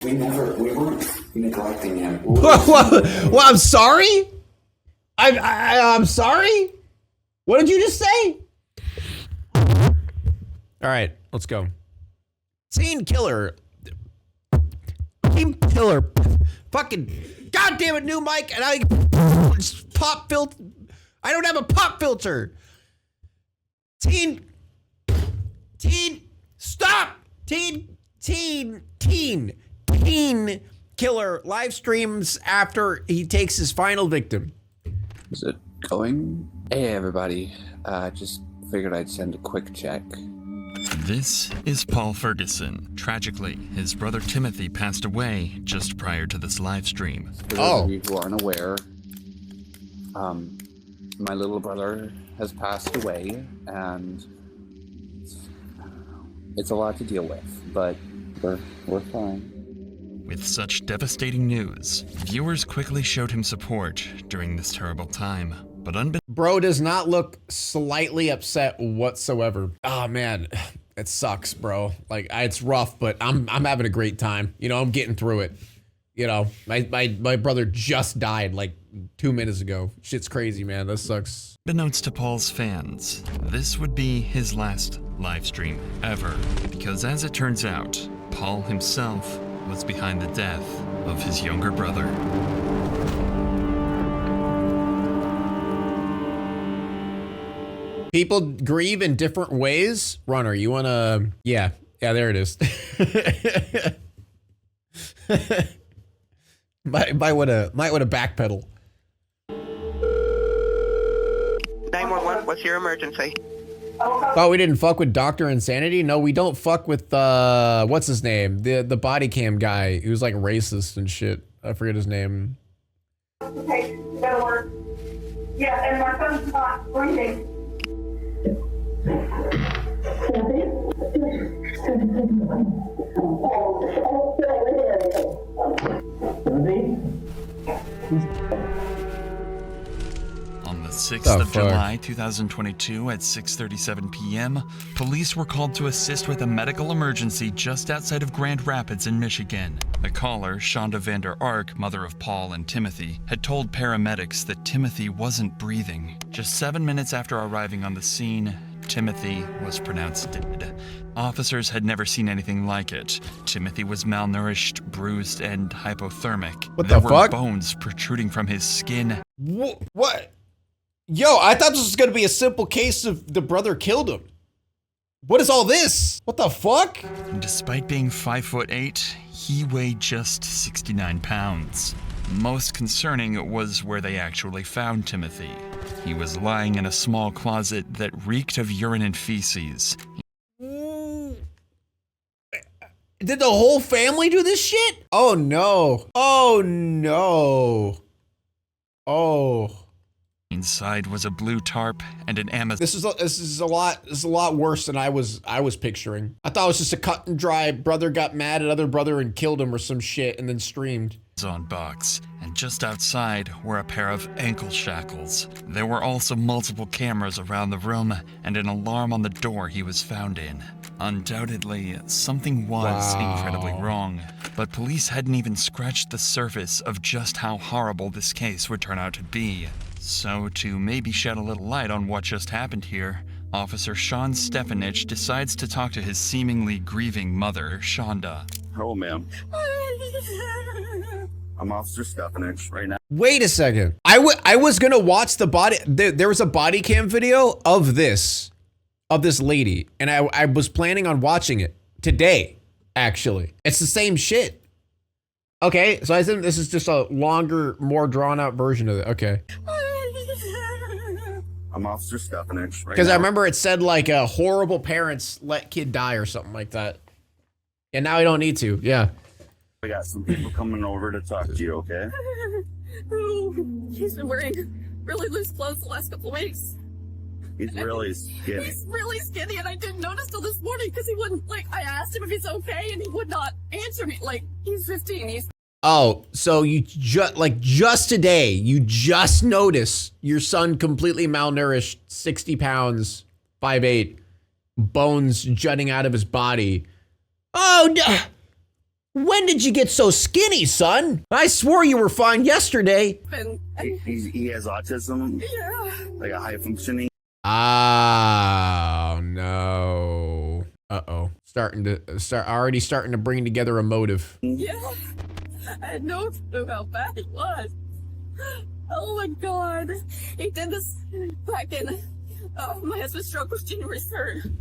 We weren't neglecting him. Well, I'm sorry? I'm sorry? What did you just say? All right, let's go. Teen killer. Teen killer. Fucking goddamn it, new mic, and I pop filter. I don't have a pop filter. Teen stop. Teen killer live streams after he takes his final victim. Is it going? Hey everybody, just figured I'd send a quick check. This is Paul Ferguson. Tragically, his brother Timothy passed away just prior to this live stream. For those of you who aren't aware, my little brother has passed away, and it's a lot to deal with, but we're fine. With such devastating news, viewers quickly showed him support during this terrible time. But bro does not look slightly upset whatsoever. Oh man, it sucks, bro. Like it's rough, but I'm having a great time. You know, I'm getting through it. You know, my brother just died like 2 minutes ago. Shit's crazy, man. That sucks. Unbeknownst to Paul's fans, this would be his last live stream ever, because as it turns out, Paul himself was behind the death of his younger brother. People grieve in different ways. Runner, you wanna? Yeah, there it is. might wanna backpedal. 911, what's your emergency? Thought we didn't fuck with Dr. Insanity? No, we don't fuck with what's his name? The body cam guy who's like racist and shit. I forget his name. Okay, that'll work. Yeah, and my son's not breathing. On the 6th of July 2022 at 6:37 p.m., police were called to assist with a medical emergency just outside of Grand Rapids in Michigan. The caller, Shonda Vander Ark, mother of Paul and Timothy, had told paramedics that Timothy wasn't breathing. Just 7 minutes after arriving on the scene, Timothy was pronounced dead. Officers had never seen anything like it. Timothy was malnourished, bruised, and hypothermic. What the fuck? There were bones protruding from his skin. What? Yo, I thought this was gonna be a simple case of the brother killed him. What is all this? What the fuck? And despite being 5'8", he weighed just 69 pounds. Most concerning was where they actually found Timothy. He was lying in a small closet that reeked of urine and feces. Did the whole family do this shit? Oh no. Oh no. Oh. Inside was a blue tarp and an Amazon. This is a lot worse than I was picturing. I thought it was just a cut and dry brother got mad at other brother and killed him or some shit and then streamed. Box, and just outside were a pair of ankle shackles. There were also multiple cameras around the room and an alarm on the door he was found in. Undoubtedly, something was incredibly wrong, but police hadn't even scratched the surface of just how horrible this case would turn out to be. So, to maybe shed a little light on what just happened here, Officer Sean Stefanich decides to talk to his seemingly grieving mother, Shonda. Hello, ma'am. I'm Officer Stefanich right now. Wait a second. I was gonna watch the body. There was a body cam video of this lady, and I was planning on watching it today. Actually, it's the same shit. Okay, so I think this is just a longer, more drawn out version of it. Okay. I'm Officer Stefanich right Because now. I remember it said like horrible parents let kid die or something like that. And now I don't need to. Yeah. We got some people coming over to talk to you, okay? He's been wearing really loose clothes the last couple of weeks. He's really skinny. He's really skinny, and I didn't notice till this morning because he wouldn't, like, I asked him if he's okay, and he would not answer me. Like, he's 15. Oh, so you just today, you just noticed your son completely malnourished, 60 pounds, 5'8", bones jutting out of his body. Oh, no. When did you get so skinny, son? I swore you were fine yesterday. And He has autism, yeah. like a high functioning. Oh no. Uh-oh. Already starting to bring together a motive. Yeah. I had no clue how bad it was. Oh my god. He did this back in my husband's stroke was January 3rd.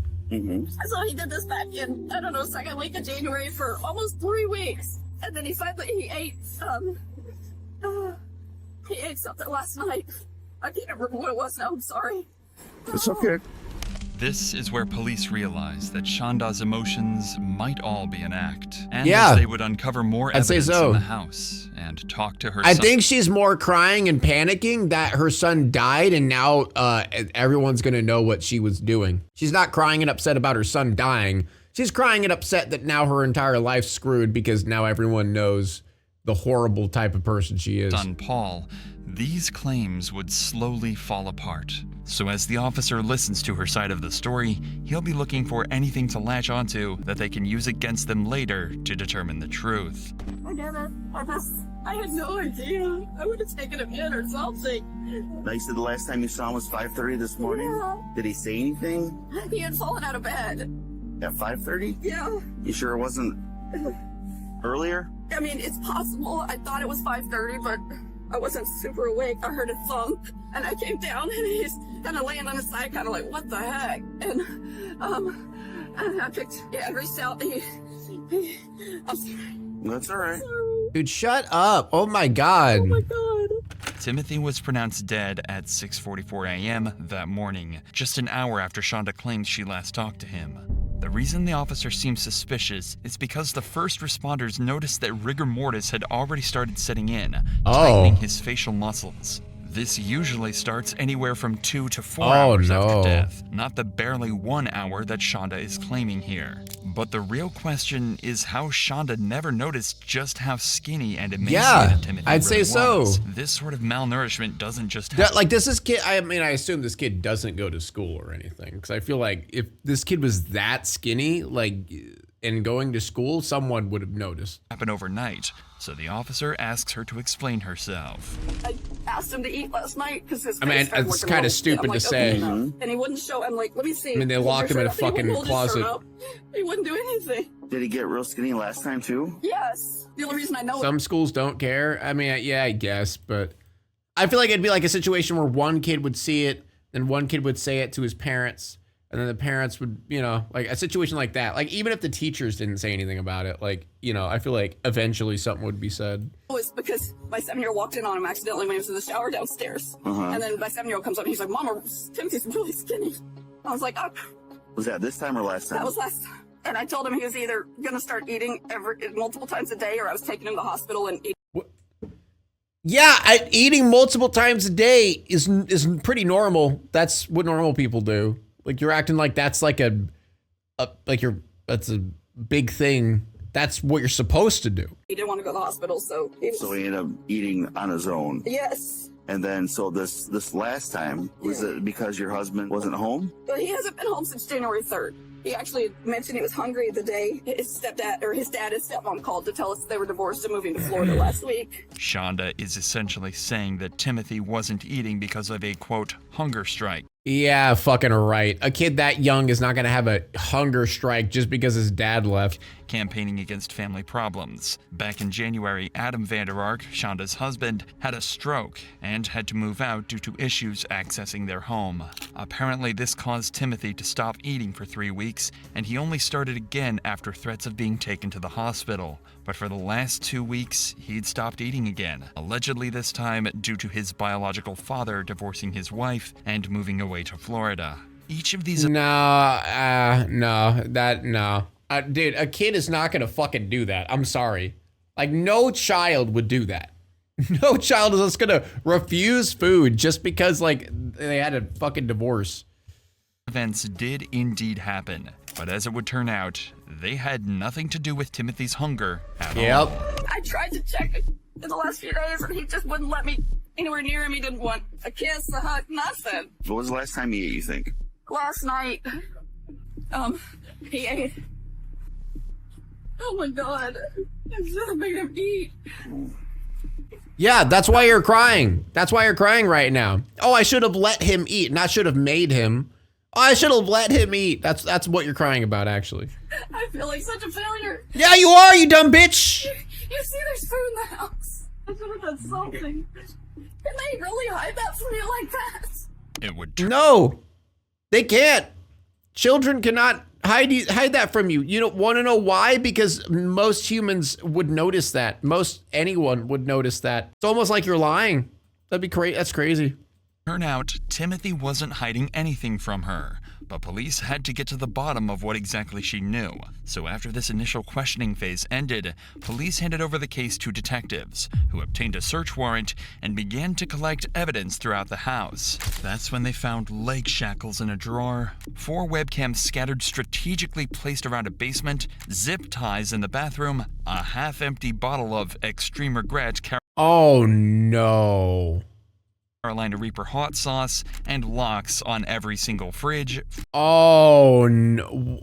So he did this back in, I don't know, second week of January for almost 3 weeks. And then he ate something last night. I can't remember what it was now, I'm sorry. It's okay. This is where police realized that Shonda's emotions might all be an act, and Yeah. as they would uncover more I'd say evidence so. in the house and talk to her I son. think she's more crying and panicking that her son died and now everyone's gonna know what she was doing. She's not crying and upset about her son dying. She's crying and upset that now her entire life's screwed because now everyone knows the horrible type of person she is. son Paul, these claims would slowly fall apart. So as the officer listens to her side of the story, he'll be looking for anything to latch onto that they can use against them later to determine the truth. I get it. I had no idea. I would have taken him in or something. Now you said the last time you saw him was 5:30 this morning. Yeah. Did he say anything He had fallen out of bed. at 5:30? Yeah. You sure it wasn't earlier? I mean, it's possible. I thought it was 5:30, but I wasn't super awake. I heard a thump, and I came down, and he's kind of laying on his side, kind of like, what the heck? And I reached out. I'm sorry. That's all right. Dude, shut up. Oh my God. Oh my god. Timothy was pronounced dead at 6:44 a.m. that morning, just an hour after Shonda claimed she last talked to him. The reason the officer seemed suspicious is because the first responders noticed that rigor mortis had already started setting in, tightening his facial muscles. This usually starts anywhere from 2 to 4 hours after death, not the barely 1 hour that Shonda is claiming here. But the real question is how Shonda never noticed just how skinny and emaciated Timothy I'd say really so. was. This sort of malnourishment doesn't just happen. Like this kid, I mean, I assume this kid doesn't go to school or anything. Because I feel like if this kid was that skinny, like, and going to school, someone would have noticed. Happen overnight, so the officer asks her to explain herself. I asked him to eat last night because his I mean, face started it's looking kind real- of stupid I'm to like, say. okay, no. And he wouldn't show. I'm like, let me see. I mean, they locked him in a fucking closet. He wouldn't do anything. Did he get real skinny last time too? Yes. The only reason I know Some schools don't care. I mean, yeah, I guess, but I feel like it'd be like a situation where one kid would see it, and one kid would say it to his parents, and then the parents would, you know, like a situation like that. Like even if the teachers didn't say anything about it, like, you know, I feel like eventually something would be said. it was because my 7-year-old walked in on him accidentally when he was in the shower downstairs. And then my 7-year-old comes up and he's like, Mama, Timothy's really skinny. I was like, oh, Was that this time or last time? that was last time. And I told him he was either going to start eating multiple times a day or I was taking him to the hospital and eating. Yeah, eating multiple times a day is pretty normal. That's what normal people do. Like you're acting like that's like that's a big thing. That's what you're supposed to do. He didn't want to go to the hospital, so he was, So he ended up eating on his own. yes. And then, so this last time, was it because your husband wasn't home? But he hasn't been home since January 3rd. He actually mentioned he was hungry the day his stepdad or his dad and stepmom called to tell us they were divorced and moving to Florida last week. Shonda is essentially saying that Timothy wasn't eating because of a, quote, hunger strike. Yeah, fucking right. A kid that young is not gonna have a hunger strike just because his dad left. Campaigning against family problems. Back in January, Adam Vander Ark, Shonda's husband, had a stroke and had to move out due to issues accessing their home. Apparently, this caused Timothy to stop eating for 3 weeks, and he only started again after threats of being taken to the hospital. But for the last 2 weeks, he'd stopped eating again, allegedly this time due to his biological father divorcing his wife and moving away to Florida. Each of these Dude, a kid is not gonna fucking do that. I'm sorry. Like, no child would do that. No child is just gonna refuse food just because, like, they had a fucking divorce. events did indeed happen, but as it would turn out, they had nothing to do with Timothy's hunger at all. I tried to check it in the last few days and he just wouldn't let me anywhere near him. He didn't want a kiss, a hug, nothing. What was the last time he ate, you think? Last night, he ate. Oh my God. I should have made him eat. Yeah, that's why you're crying. That's why you're crying right now. Oh, I should have let him eat, not should have made him. Oh, I should have let him eat. That's what you're crying about, actually. I feel like such a failure. Yeah, you are, you dumb bitch. You see, there's food in the house. I should have done something. Can they really hide that from you like that? It would No, they can't. Children cannot hide that from you. You don't want to know why? Because most humans would notice that. Most anyone would notice that. It's almost like you're lying. That'd be crazy. That's crazy. turn out Timothy wasn't hiding anything from her, but police had to get to the bottom of what exactly she knew. So after this initial questioning phase ended, police handed over the case to detectives, who obtained a search warrant and began to collect evidence throughout the house. That's when they found leg shackles in a drawer, 4 webcams scattered strategically placed around a basement, zip ties in the bathroom, a half-empty bottle of Extreme Regret Oh no. Carolina Reaper hot sauce, and locks on every single fridge, Oh no.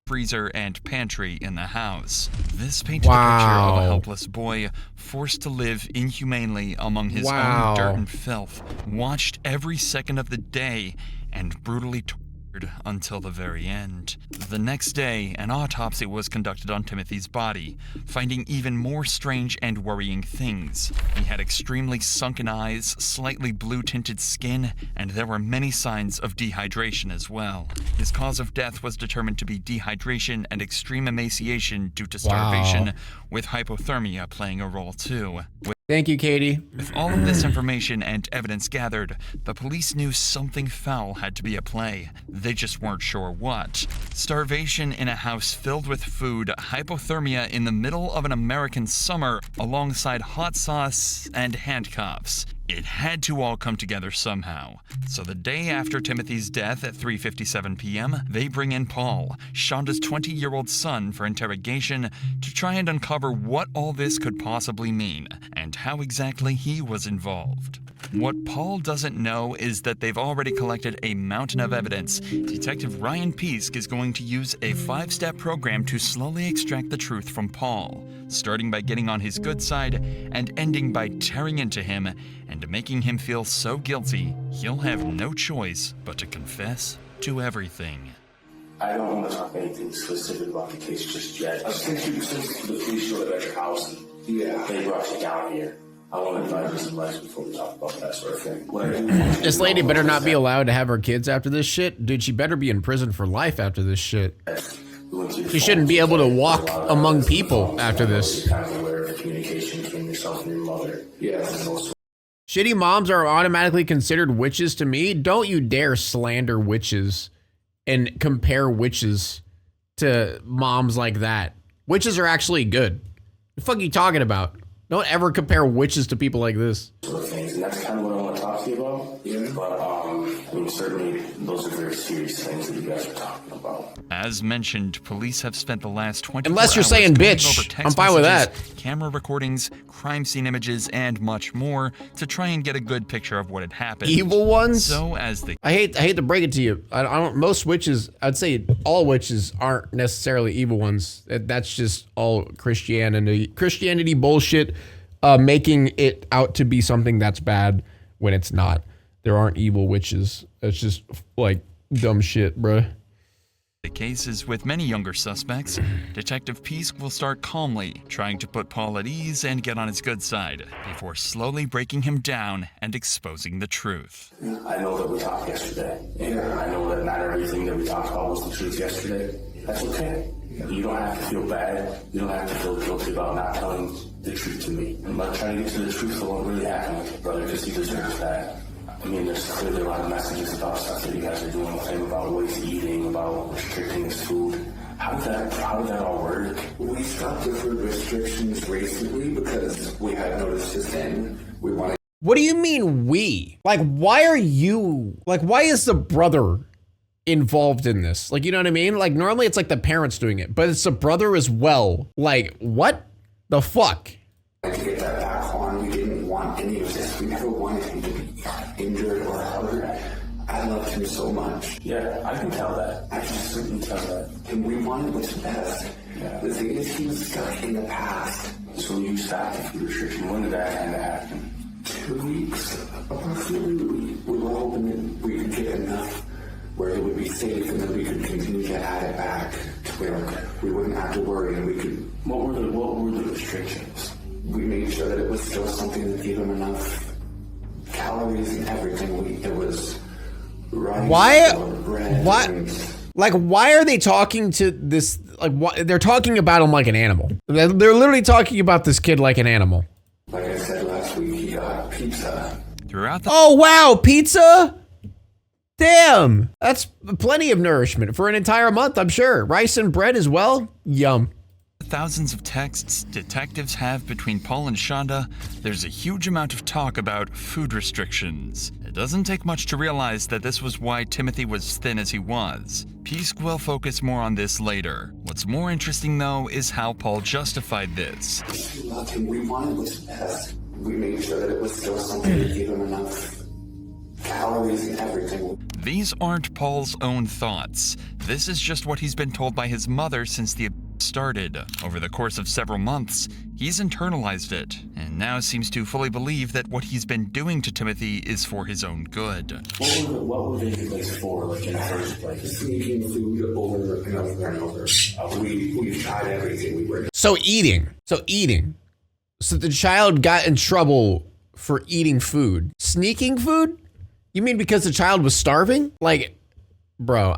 freezer, and pantry in the house. This painted a picture of a helpless boy forced to live inhumanely among his own dirt and filth, watched every second of the day, and brutally tortured until the very end. The next day, an autopsy was conducted on Timothy's body, finding even more strange and worrying things. He had extremely sunken eyes, slightly blue-tinted skin, and there were many signs of dehydration as well. His cause of death was determined to be dehydration and extreme emaciation due to starvation, with hypothermia playing a role too. Thank you, Katie. With all of this information and evidence gathered, the police knew something foul had to be at play. They just weren't sure what. Starvation in a house filled with food, hypothermia in the middle of an American summer, alongside hot sauce and handcuffs. It had to all come together somehow. So the day after Timothy's death at 3:57 p.m., they bring in Paul, Shonda's 20-year-old son, for interrogation to try and uncover what all this could possibly mean and how exactly he was involved. What Paul doesn't know is that they've already collected a mountain of evidence. Detective Ryan Peask is going to use a 5-step program to slowly extract the truth from Paul, starting by getting on his good side and ending by tearing into him and making him feel so guilty he'll have no choice but to confess to everything. I don't want to talk anything specific about the case just yet. Since the police showed up at your house, they brought you down here. I want to advise you some lessons before we talk about that sort of thing. This lady better not be allowed to have her kids after this shit. Dude, she better be in prison for life after this shit. She shouldn't be able to walk among people after this. Shitty moms are automatically considered witches to me. Don't you dare slander witches and compare witches to moms like that. Witches are actually good. What the fuck are you talking about? Don't ever compare witches to people like this. And that's kind of what I want to talk to you about. But, I mean, certainly those are very serious things that you guys are talking about. As mentioned, police have spent the last 24 Unless you're hours saying going bitch, over text I'm fine with messages, that. camera recordings, crime scene images, and much more to try and get a good picture of what had happened. Evil ones? So as the I hate to break it to you. I don't. Most witches, I'd say all witches aren't necessarily evil ones. That's just all Christianity bullshit, making it out to be something that's bad when it's not. There aren't evil witches. It's just like dumb shit, bruh. The cases with many younger suspects, Detective Peask will start calmly, trying to put Paul at ease and get on his good side, before slowly breaking him down and exposing the truth. I know that we talked yesterday, and I know that not everything that we talked about was the truth yesterday. That's okay. You don't have to feel bad. You don't have to feel guilty about not telling the truth to me. I'm not trying to get to the truth of what really happened with your brother, because he deserves that. I mean, there's clearly a lot of messages about stuff that you guys are doing with him, about what he's eating, about restricting his food. How did that all work? We stopped different restrictions recently because we had noticed his end. We wanted. What do you mean we? Like, why is the brother involved in this? Like, you know what I mean? Like, normally it's like the parents doing it, but it's the brother as well. Like, what the fuck? To get that back on, we didn't want any of this. We never wanted him to be injured or hurt. I loved him so much. Yeah, I can tell that. I can certainly tell that. And we wanted what's best The thing is, he was stuck in the past. So you stopped the food restriction. When did that kind of happen? 2 weeks, approximately. We were hoping that we could get enough where it would be safe and then we could continue to add it back to where we wouldn't have to worry and we could... What were the restrictions? We made sure that it was still something that gave him enough calories and everything. It was rice, Why? bread, What? Like, why are they talking to this? Like, they're talking about him like an animal. They're literally talking about this kid like an animal. Like I said last week, he got pizza. Throughout the Oh, wow, pizza? Damn, that's plenty of nourishment for an entire month, I'm sure. Rice and bread as well? Yum. thousands of texts detectives have between Paul and Shonda, there's a huge amount of talk about food restrictions. It doesn't take much to realize that this was why Timothy was thin as he was. Peace will focus more on this later. What's more interesting though is how Paul justified this. We loved him. We wanted what's best. We made sure that it was still something that gave him enough calories and everything. These aren't Paul's own thoughts. This is just what he's been told by his mother since the abuse started. Over the course of several months, he's internalized it, and now seems to fully believe that what he's been doing to Timothy is for his own good. What were they place for, like, in the first place? Sneaking food over and over and over. We've tried everything. We were. So eating. So the child got in trouble for eating food. Sneaking food? You mean because the child was starving? Like, bro,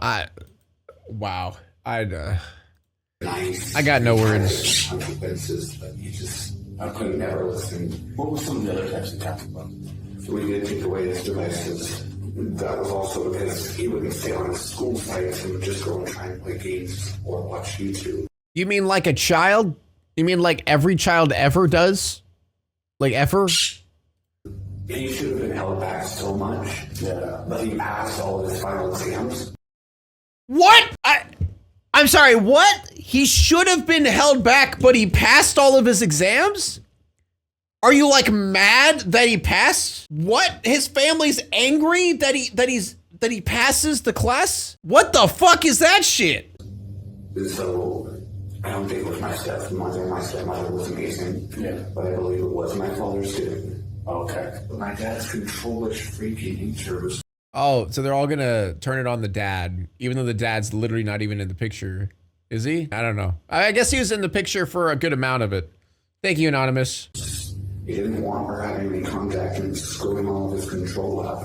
wow. I got no words. Consequences, but I could never listen. What were some of the other types of consequences? We did take away his devices. That was also because he wouldn't stay on his school sites. He would just go and try and play games or watch YouTube. You mean like a child? You mean like every child ever does? Like ever? He should have been held back so much. Yeah. But he passed all of his final exams. What? I'm sorry, what? He should have been held back, but he passed all of his exams? Are you like mad that he passed? What? His family's angry that he passes the class? What the fuck is that shit? So I don't think it was my stepmother. My stepmother was amazing. Yeah. But I believe it was my father's too. Okay. But my dad's controllish freaky nature was. Oh, so they're all gonna turn it on the dad, even though the dad's literally not even in the picture. Is he? I don't know. I guess he was in the picture for a good amount of it. Thank you, Anonymous. He didn't want her having any contact and screwing all of his control up.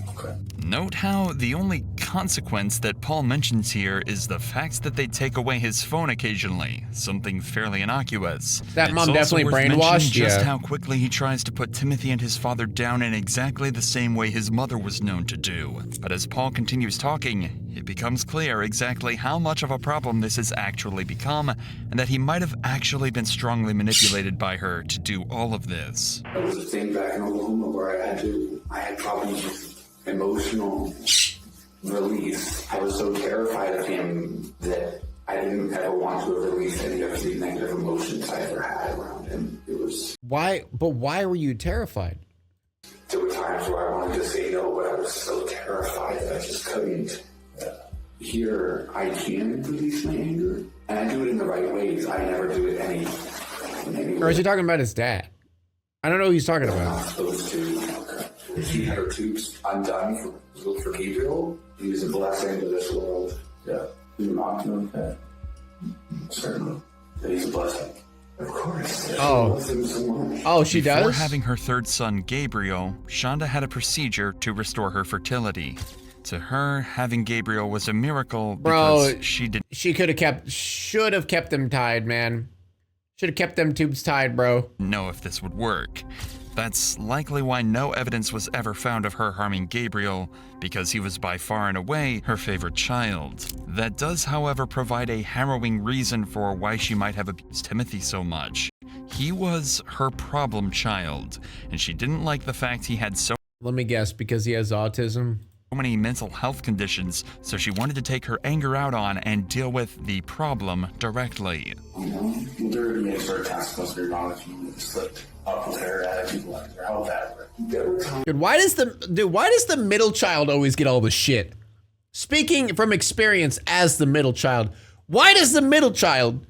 Okay. Note how the only consequence that Paul mentions here is the fact that they take away his phone occasionally, something fairly innocuous. That mom It's also definitely worth brainwashed, mentioning just yeah. how quickly he tries to put Timothy and his father down in exactly the same way his mother was known to do. But as Paul continues talking, it becomes clear exactly how much of a problem this has actually become, and that he might have actually been strongly manipulated by her to do all of this. It was the thing back in Oklahoma where I had problems with emotional release. I was so terrified of him that I didn't ever want to release any of the negative emotions I ever had around him. It was. Why? But why were you terrified? There were times where I wanted to say no, but I was so terrified that I just couldn't. Here, I can release my anger, and I do it in the right ways. I never do it any Or is he talking about his dad? I don't know who he's talking I'm about. not supposed to. He had her tubes undone for Gabriel. He was a blessing to this world. Yeah. You're not doing that. Certainly. That he's a blessing. Of course. Oh. Loves him so much. Oh, she Before does? having her third son, Gabriel, Shonda had a procedure to restore her fertility. To her, having Gabriel was a miracle because She should have kept them tied, man. Should have kept them tubes tied, bro. know if this would work. That's likely why no evidence was ever found of her harming Gabriel, because he was by far and away her favorite child. That does, however, provide a harrowing reason for why she might have abused Timothy so much. He was her problem child, and she didn't like the fact he had so Let me guess, because he has autism? many mental health conditions, so she wanted to take her anger out on and deal with the problem directly. You know, will there be any sort of consequence for your mom if you slipped up with her attitude like her? How would that work? Dude, why does the middle child always get all the shit? Speaking from experience as the middle child, why does the middle child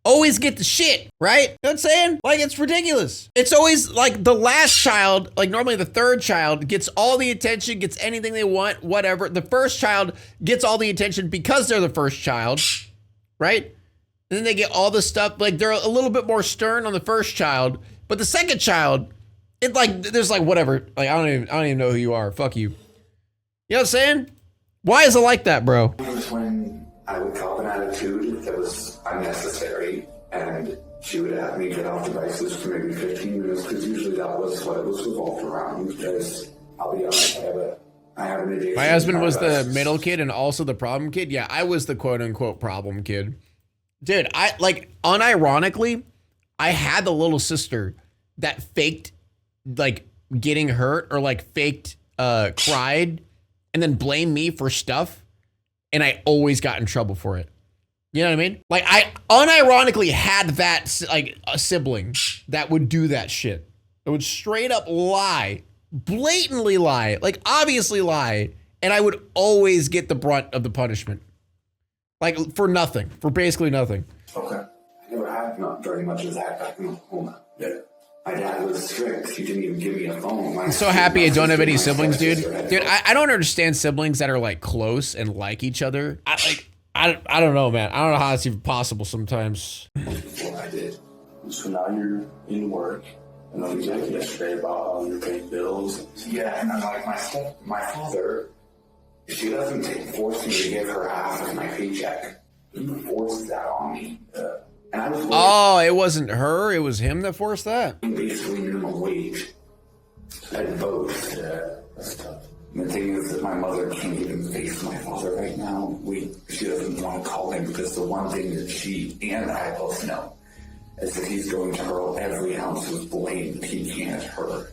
always get the shit, right? You know what I'm saying? Like, it's ridiculous. It's always like the last child, like normally the third child gets all the attention, gets anything they want, whatever. The first child gets all the attention because they're the first child, right? And then they get all the stuff, like they're a little bit more stern on the first child, but the second child, it like, there's like whatever. Like, I don't even know who you are. Fuck you. You know what I'm saying? Why is it like that, bro? It was when I would cop an attitude that was unnecessary, and she would have me get off devices for maybe 15 minutes, because usually that was what it was revolved around. Because I'll be honest, I have an addiction. My husband was the middle kid and also the problem kid. Yeah, I was the quote unquote problem kid. Dude, I like unironically, I had the little sister that faked like getting hurt or like faked cried and then blamed me for stuff, and I always got in trouble for it. You know what I mean? Like, I unironically had that, like, a sibling that would do that shit. It would straight up lie, blatantly lie, like obviously lie, and I would always get the brunt of the punishment. Like, for nothing, for basically nothing. Okay. I never had not very much of that back in home. Yeah. My dad was strict. He didn't even give me a phone. I'm so happy I don't have any siblings, dude. Dude, I don't understand siblings that are like close and like each other. I don't know, man. I don't know how it's even possible sometimes. What I did. So now you're in work. And then we talked yesterday about how you're paying bills. Yeah, and I'm like, my father, she doesn't force me to give her half of my paycheck. He forces that on me. And I was oh, it wasn't her. It was him that forced that. Basically minimum wage at both. Yeah, that's tough. And the thing is that my mother can't even face my father right now. She doesn't want to call him because the one thing that she and I both know is that he's going to hurl every ounce of blame that he can at her.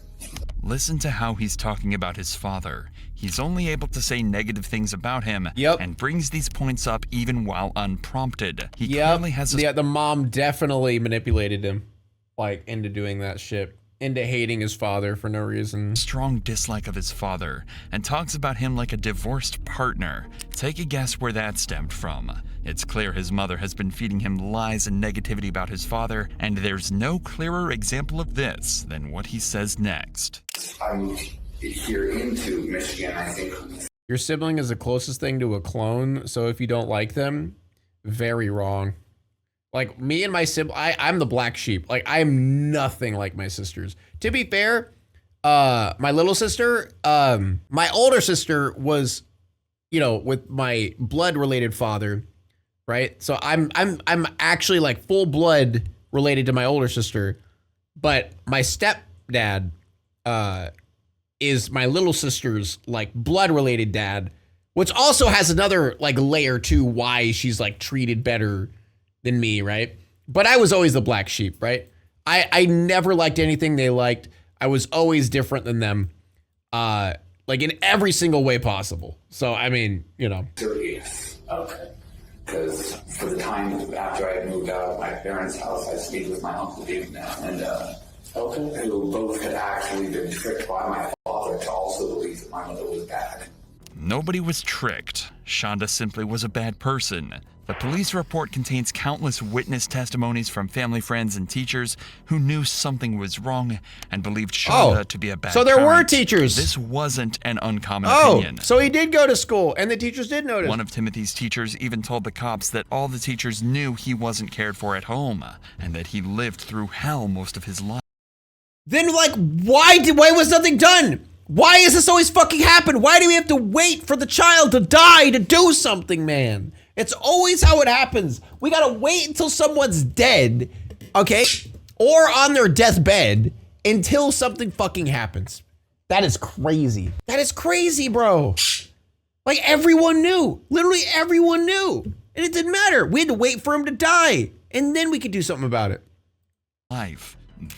Listen to how he's talking about his father. He's only able to say negative things about him and brings these points up even while unprompted. He clearly has the mom definitely manipulated him, like, into doing that shit, into hating his father for no reason. Strong dislike of his father, and talks about him like a divorced partner. Take a guess where that stemmed from. It's clear his mother has been feeding him lies and negativity about his father, and there's no clearer example of this than what he says next. I'm here into Michigan, I think. Your sibling is the closest thing to a clone, so if you don't like them, very wrong. Like, me and my sibling, I'm the black sheep. Like, I'm nothing like my sisters. To be fair, my little sister, my older sister was, you know, with my blood-related father, right? So I'm actually like full blood related to my older sister, but my stepdad is my little sister's like blood-related dad, which also has another like layer to why she's like treated better than me, right? But I was always the black sheep, right? I never liked anything they liked. I was always different than them, like in every single way possible. So, I mean, you know. Serious. Okay. Because for the time after I moved out of my parents' house, I stayed with my Uncle Dave now. And, who both had actually been tricked by my father to also believe that my mother was bad. Nobody was tricked. Shonda simply was a bad person. The police report contains countless witness testimonies from family, friends, and teachers who knew something was wrong and believed Shonda to be a bad So there were parent. teachers. This wasn't an uncommon opinion. So he did go to school, and the teachers did notice. One of Timothy's teachers even told the cops that all the teachers knew he wasn't cared for at home, and that he lived through hell most of his life. Then, like, why was nothing done? Why is this always fucking happen? Why do we have to wait for the child to die to do something, man? It's always how it happens. We gotta wait until someone's dead, okay? Or on their deathbed until something fucking happens. That is crazy. That is crazy, bro. Like, everyone knew. Literally everyone knew. And it didn't matter. We had to wait for him to die. And then we could do something about it.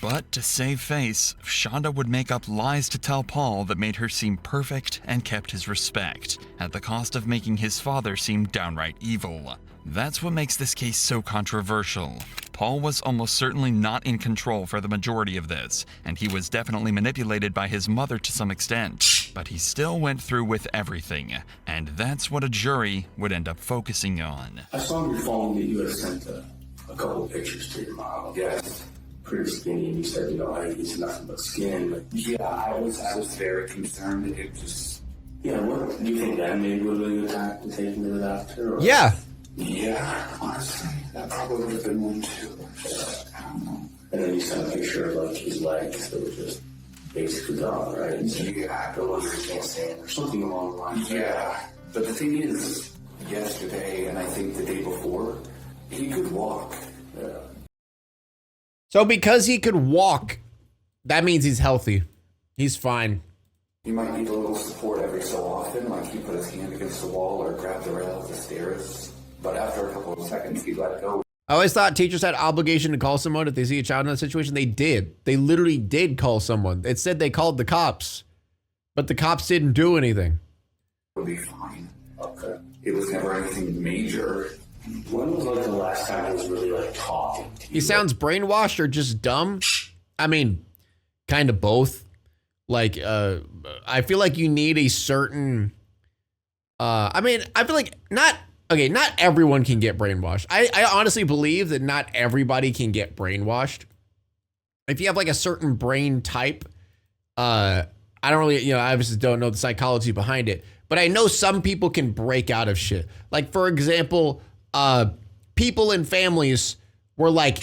But to save face, Shonda would make up lies to tell Paul that made her seem perfect and kept his respect, at the cost of making his father seem downright evil. That's what makes this case so controversial. Paul was almost certainly not in control for the majority of this, and he was definitely manipulated by his mother to some extent, but he still went through with everything, and that's what a jury would end up focusing on. I saw on your phone that you had sent a couple of pictures to your mom. Yes, pretty skinny. And you said, you know, I eat nothing but skin. But yeah, I was very concerned. It just, yeah. What do you think that maybe would have been a good time to take him to the doctor? Or? Yeah. Yeah, honestly, that probably would have been one too. I don't know. And then you sent a picture of like his legs that were just basically gone, right? And so yeah, the ones that can't stand or something along the lines. Yeah, but the thing is, yesterday and I think the day before, he could walk. Yeah. So because he could walk, that means he's healthy. He's fine. He might need a little support every so often, like he put his hand against the wall or grabbed the rail of the stairs. But after a couple of seconds, he let go. I always thought teachers had obligation to call someone if they see a child in that situation. They did. They literally did call someone. It said they called the cops, but the cops didn't do anything. It'll be fine. Okay. It was never anything major. When was like the last time he was really like talking to you? He sounds brainwashed or just dumb. I mean, kind of both. Like, I feel like you need a certain, I mean, I feel like not everyone can get brainwashed. I honestly believe that not everybody can get brainwashed. If you have like a certain brain type, I don't really, you know, I obviously don't know the psychology behind it, but I know some people can break out of shit. Like, for example, people in families where like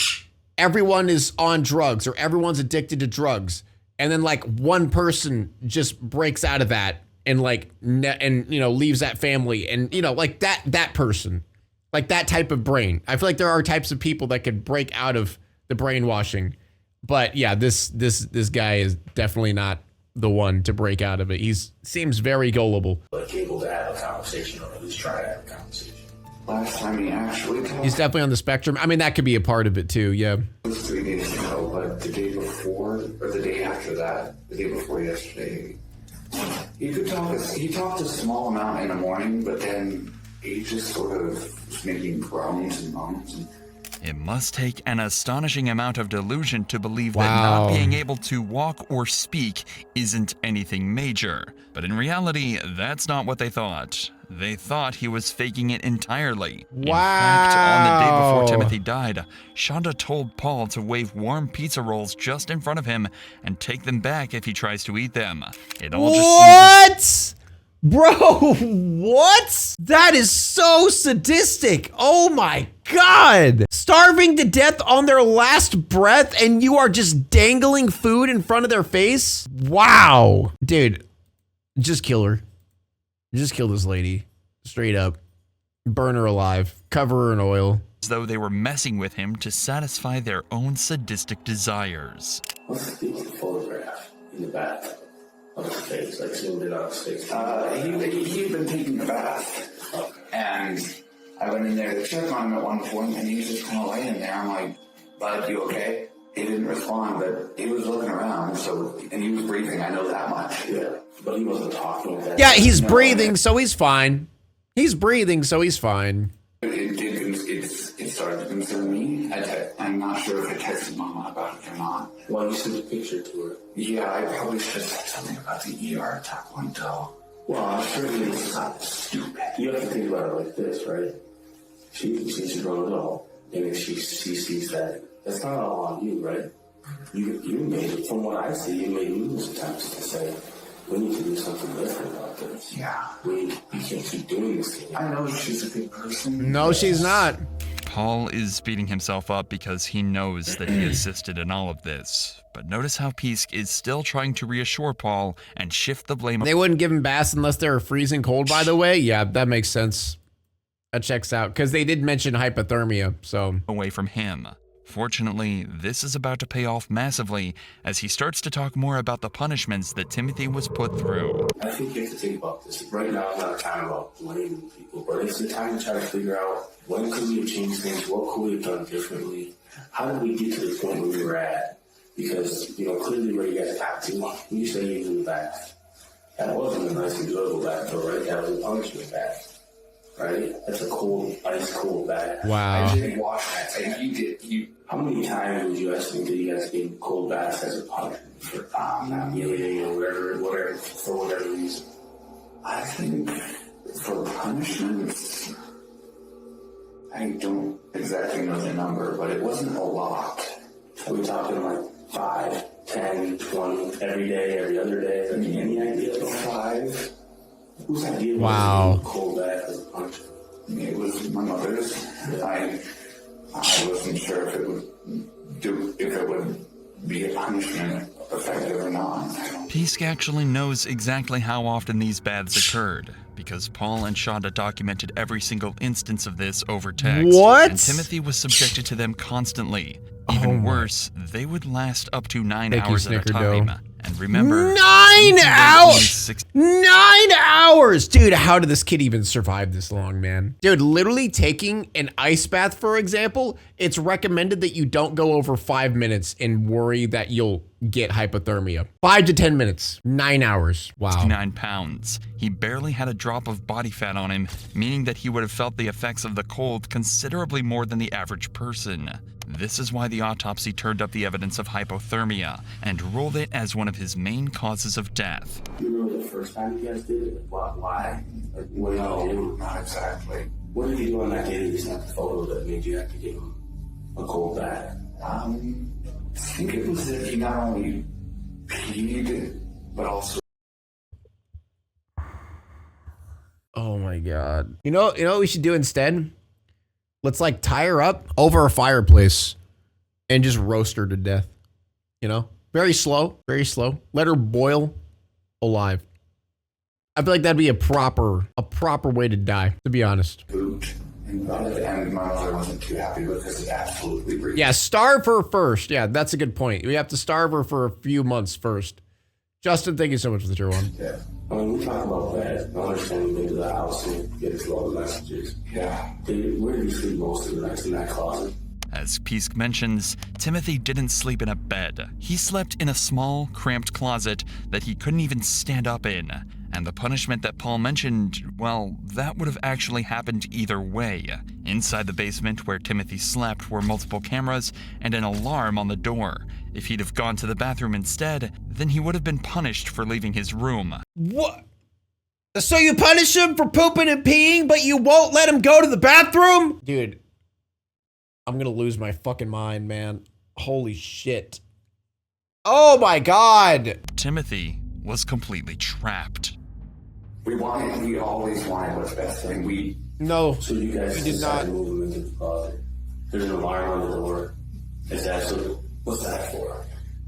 everyone is on drugs or everyone's addicted to drugs. And then like one person just breaks out of that and like, and you know, leaves that family and, you know, like that person, like that type of brain. I feel like there are types of people that could break out of the brainwashing, but yeah, this guy is definitely not the one to break out of it. Seems very gullible. Like able to have a conversation or at least try to have a conversation. Last time he actually talked. He's definitely on the spectrum. I mean, that could be a part of it too. Yeah. It was 3 days ago, but the day before or the day after that, the day before yesterday, he could talk. He talked a small amount in the morning, but then he just sort of was making groans and moans. It must take an astonishing amount of delusion to believe that Wow. not being able to walk or speak isn't anything major. But in reality, that's not what they thought. They thought he was faking it entirely. In fact, on the day before Wow. Timothy died, Shonda told Paul to wave warm pizza rolls just in front of him and take them back if he tries to eat them. It all just seems What? Bro, what? That is so sadistic. Oh my God. Starving to death on their last breath and you are just dangling food in front of their face? Wow. Dude, just kill her. Just kill this lady. Straight up. Burn her alive. Cover her in oil. as though they were messing with him to satisfy their own sadistic desires. What's the photograph in the back of his face? Like zoomed in on his face. He'd been taking a bath, and I went in there to check on him at one point, and he was just kind of laying there. I'm like, "Bud, you okay?" He didn't respond, but he was looking around, and he was breathing. I know that much. Yeah, but he wasn't talking. Yeah, he's breathing, so he's fine. He's breathing, so he's fine. It started to concern me. I'm not sure if I texted Mama about it or not. Well, you sent a picture to her. Yeah, I probably should have said something about the ER at that point, though. Well, I'm sure it was something stupid. You have to think about it like this, right? She's grown adult, and if she sees that, that's not all on you, right? You made it, from what I see, you made numerous attempts to say, we need to do something different about this. Yeah. We can't keep doing this thing. I know she's a good person. No, she's not. Paul is beating himself up because he knows that he assisted in all of this. But notice how Pisk is still trying to reassure Paul and shift the blame. They wouldn't give him baths unless they were freezing cold, by the way. Yeah, that makes sense. That checks out. Because they did mention hypothermia, so. Away from him. Fortunately, this is about to pay off massively as he starts to talk more about the punishments that Timothy was put through. I think you have to think about this. Right now is not a time about blaming people, but it's the time to try to figure out when could we have changed things, what could we have done differently, how did we get to the point where we were at? Because, clearly where you guys got to, when you say you knew that, that wasn't a nice enjoyable bath, though, right? That was a punishment bath. Right? That's a cold, ice cold bath. Wow. I didn't wash that. And how many times would you estimate that you guys get cold baths as a punishment for not kneeling or whatever, for whatever reason? I think for punishments, I don't exactly know the number, but it wasn't a lot. Are we talking like 5, 10, 20, every day, every other day? I mean, any idea? 5. Whose idea Wow. was to cold bath as a punishment? It was my mother's. I wasn't sure if it would be a punishment effective or not. Pisk actually knows exactly how often these baths occurred, because Paul and Shonda documented every single instance of this over text. What? And Timothy was subjected to them constly. Even worse, they would last up to 9 hours at a time. And remember, 9 hours! 6 9 hours! Dude, how did this kid even survive this long, man? Dude, literally taking an ice bath, for example, it's recommended that you don't go over 5 minutes and worry that you'll get hypothermia. 5 to 10 minutes, 9 hours. Wow. 69 pounds. He barely had a drop of body fat on him, meaning that he would have felt the effects of the cold considerably more than the average person. This is why the autopsy turned up the evidence of hypothermia and ruled it as one of his main causes of death. You remember the first time you guys did it? Why? Like, what did you do? Not exactly. What did you do on that day that you snapped the photo that made you have to give him a cold bath? I think it was that he not only peed, but also... Oh my God. You know what we should do instead? Let's like tie her up over a fireplace and just roast her to death. You know? Very slow, very slow. Let her boil alive. I feel like that'd be a proper way to die, to be honest. boot. And by the end, my mother wasn't too happy because it absolutely breathed. Yeah, starve her first. Yeah, that's a good point. We have to starve her for a few months first. Justin, thank you so much for the tier 1. Yeah. When we talk about that, I understand you've been to the house and get to all the messages. Yeah. Where did you sleep most of the nights in that closet? As Pisk mentions, Timothy didn't sleep in a bed. He slept in a small, cramped closet that he couldn't even stand up in. And the punishment that Paul mentioned, well, that would have actually happened either way. Inside the basement where Timothy slept were multiple cameras and an alarm on the door. If he'd have gone to the bathroom instead, then he would have been punished for leaving his room. What? So you punish him for pooping and peeing, but you won't let him go to the bathroom? Dude, I'm gonna lose my fucking mind, man. Holy shit. Oh my God. Timothy was completely trapped. We always wanted what's best, and we... No, So you guys we did not. decided to move him into the closet. There's an alarm on the door. Is that so? What's that for?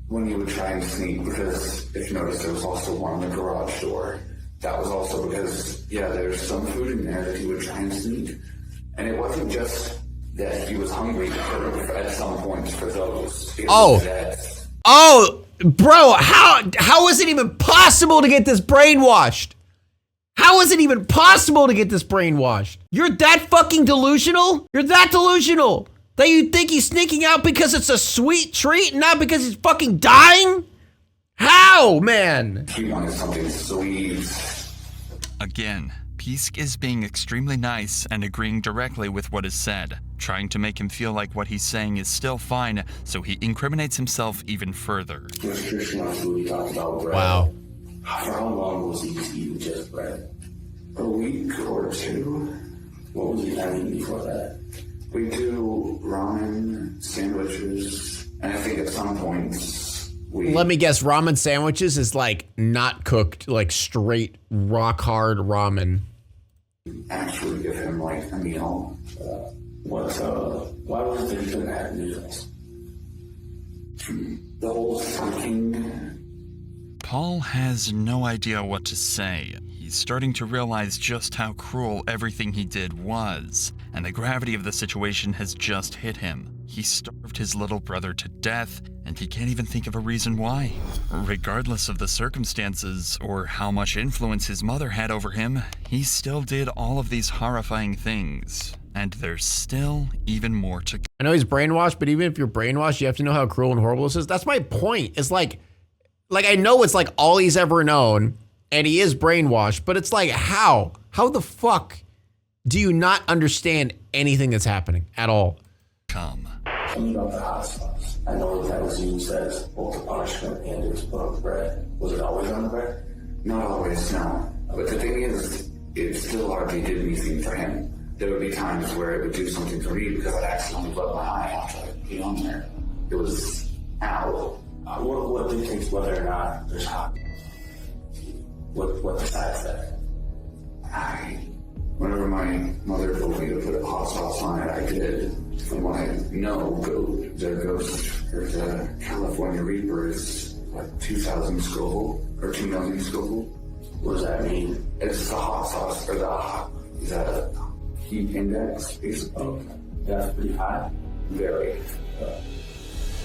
When you would try and sneak, because if you notice, there was also one in the garage door. That was also because, yeah, there's some food in there that he would try and sneak. And it wasn't just that he was hungry at some points for those. It was that Oh, bro, how is it even possible to get this brainwashed? How is it even possible to get this brainwashed? You're that fucking delusional? You're that delusional that you think he's sneaking out because it's a sweet treat and not because he's fucking dying? How, man? he wanted something sweet. Again, Pisk is being extremely nice and agreeing directly with what is said, trying to make him feel like what he's saying is still fine, so he incriminates himself even further. Restriction on food, you talked about bread. Wow. For how long was he just eating just bread? A week or two. What was he having before that? We do ramen, sandwiches, and I think at some points we... Let me guess, ramen sandwiches is like not cooked, like straight rock hard ramen. actually give him like a meal. Why was it that you couldn't have meals? The whole thinking. Paul has no idea what to say. He's starting to realize just how cruel everything he did was, and the gravity of the situation has just hit him. He starved his little brother to death, and he can't even think of a reason why. Regardless of the circumstances or how much influence his mother had over him, he still did all of these horrifying things. And there's still even more to go. I know he's brainwashed, but even if you're brainwashed, you have to know how cruel and horrible this is. That's my point. It's like I know it's like all he's ever known, and he is brainwashed, but it's like, how? How the fuck do you not understand anything that's happening at all? Come. Tell me about the hot sauce. I know that was used as both a punishment and it was put on the bread. Was it always on the bread? Not always, no. But the thing is, it still hardly did anything for him. there would be times where it would do something to me because I'd accidentally rub my eye after I'd be on there. It was ow. What dictates whether or not there's hot? What decides that? Whenever my mother told me to put hot sauce on it, I did. And when I know there's a California Reaper is like 2,000 Scoville or 2 million Scoville. What does that mean? It's the hot sauce or the heat index, basically. Okay. That's pretty high. Very.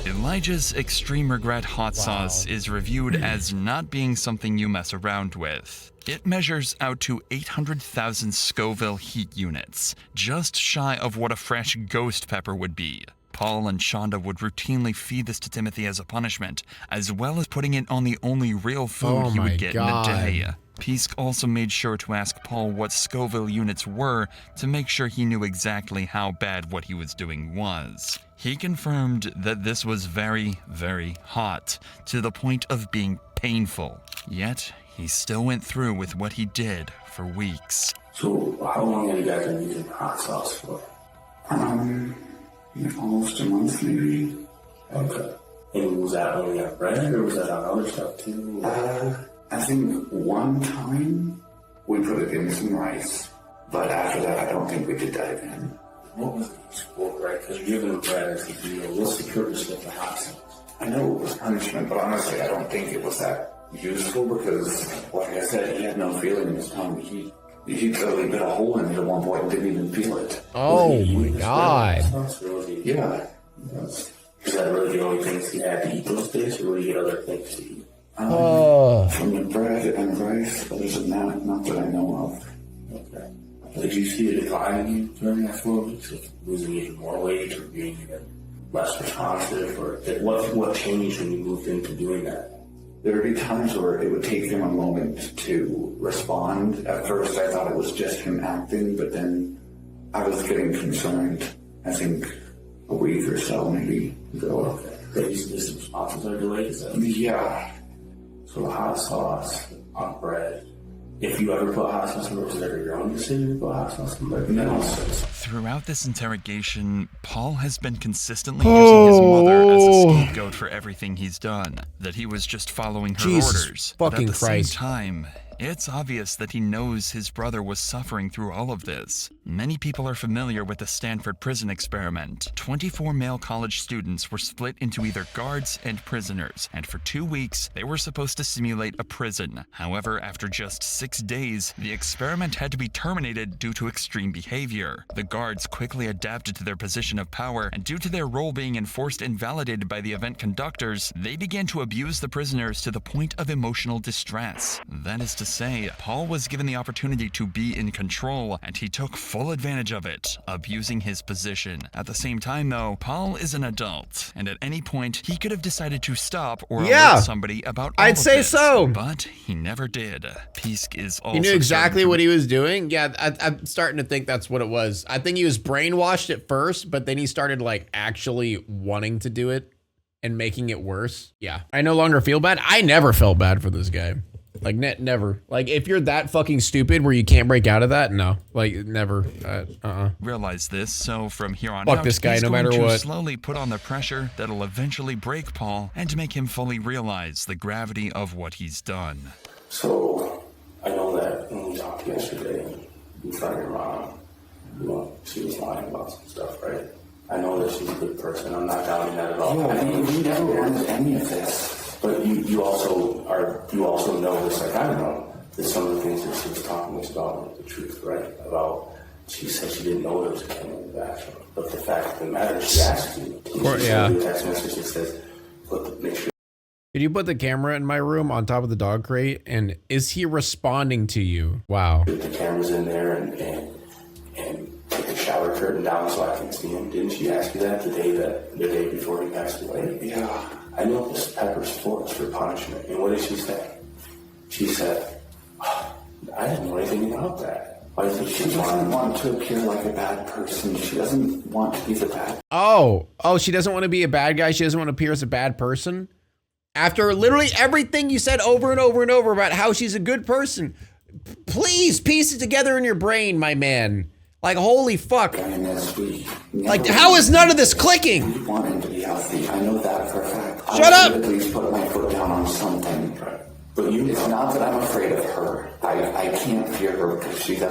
Elijah's extreme regret hot sauce is reviewed as not being something you mess around with. It measures out to 800,000 Scoville heat units, just shy of what a fresh ghost pepper would be. Paul and Shonda would routinely feed this to Timothy as a punishment, as well as putting it on the only real food he would get in a day. Pisk also made sure to ask Paul what Scoville units were to make sure he knew exactly how bad what he was doing was. He confirmed that this was very, very hot, to the point of being painful. Yet, he still went through with what he did for weeks. So, how long have you guys been using hot sauce for? Almost a month, maybe. Okay. And was that only on bread, or was that on other stuff too? I think one time we put it in some rice, but after that, I don't think we did that again. What was the useful, right? Because you're giving bread as a deal. What's the purpose of the hot sauce? I know it was punishment, but honestly, I don't think it was that useful because, like I said, he had no feeling in his tongue. He totally bit a hole in it at one point and didn't even feel it. Oh my God. Yeah. Is that really the only things he had to eat those days, or would he get other things to eat? From the bread and rice, other than that, not that I know of. Okay. Did you see a decline in you during that 4 weeks? Like losing even more weight or being even less responsive? Or what changed when you moved into doing that? There would be times where it would take him a moment to respond. At first, I thought it was just him acting, but then I was getting concerned. I think a week or so, maybe. Okay. That his responses are delayed? Is that yeah. So hot sauce on bread. If you ever put hot sauce on bread, was it ever your own decision to put hot sauce on bread? No. Throughout this interrogation, Paul has been consistently using his mother as a scapegoat for everything he's done, that he was just following her orders. But at the same time, it's obvious that he knows his brother was suffering through all of this. Many people are familiar with the Stanford prison experiment. 24 male college students were split into either guards and prisoners, and for 2 weeks, they were supposed to simulate a prison. However, after just 6 days, the experiment had to be terminated due to extreme behavior. The guards quickly adapted to their position of power, and due to their role being enforced and validated by the event conductors, they began to abuse the prisoners to the point of emotional distress. That is to say, Paul was given the opportunity to be in control, and he took full advantage of it, abusing his position. At the same time, though, Paul is an adult, and at any point, he could have decided to stop or alert somebody about all I'd of say this, so. but he never did. Pisk is also He knew exactly what he was doing. Yeah, I'm starting to think that's what it was. I think he was brainwashed at first, but then he started like actually wanting to do it and making it worse. Yeah, I no longer feel bad. I never felt bad for this guy. Like, never. Like, if you're that fucking stupid where you can't break out of that, no. Like, never. Realize this, so from here on Fuck out, this guy he's no going matter to what. slowly put on the pressure that'll eventually break Paul and make him fully realize the gravity of what he's done. So, I know that when we talked yesterday, you found your mom. She was lying about some stuff, right? I know that she's a good person. I'm not doubting that at all. Yeah, we never wanted any of this. But you also know this, like I know, that some of the things that she was talking was about the truth, right? About, she said she didn't know there was a camera in the bathroom. But the fact of the matter, she asked you. She sent you a text message that says, make sure. Could you put the camera in my room on top of the dog crate? And is he responding to you? Wow. The camera's in there and take the shower curtain down so I can see him. Didn't she ask you that the day before he passed away? Yeah. I know this pepper sports for punishment. And what did she say? She said, I didn't know anything about that. Why do you think She doesn't want to appear like a bad person. She doesn't want to be the bad. Oh, she doesn't want to be a bad guy. She doesn't want to appear as a bad person. After literally everything you said over and over and over about how she's a good person, please piece it together in your brain, my man. Like, holy fuck. And this week, Like, how is none of this clicking? we want him to be healthy. I know that for a fact. Shut I up! should at least put my foot down on something. But it's not that I'm afraid of her. I can't fear her because she's not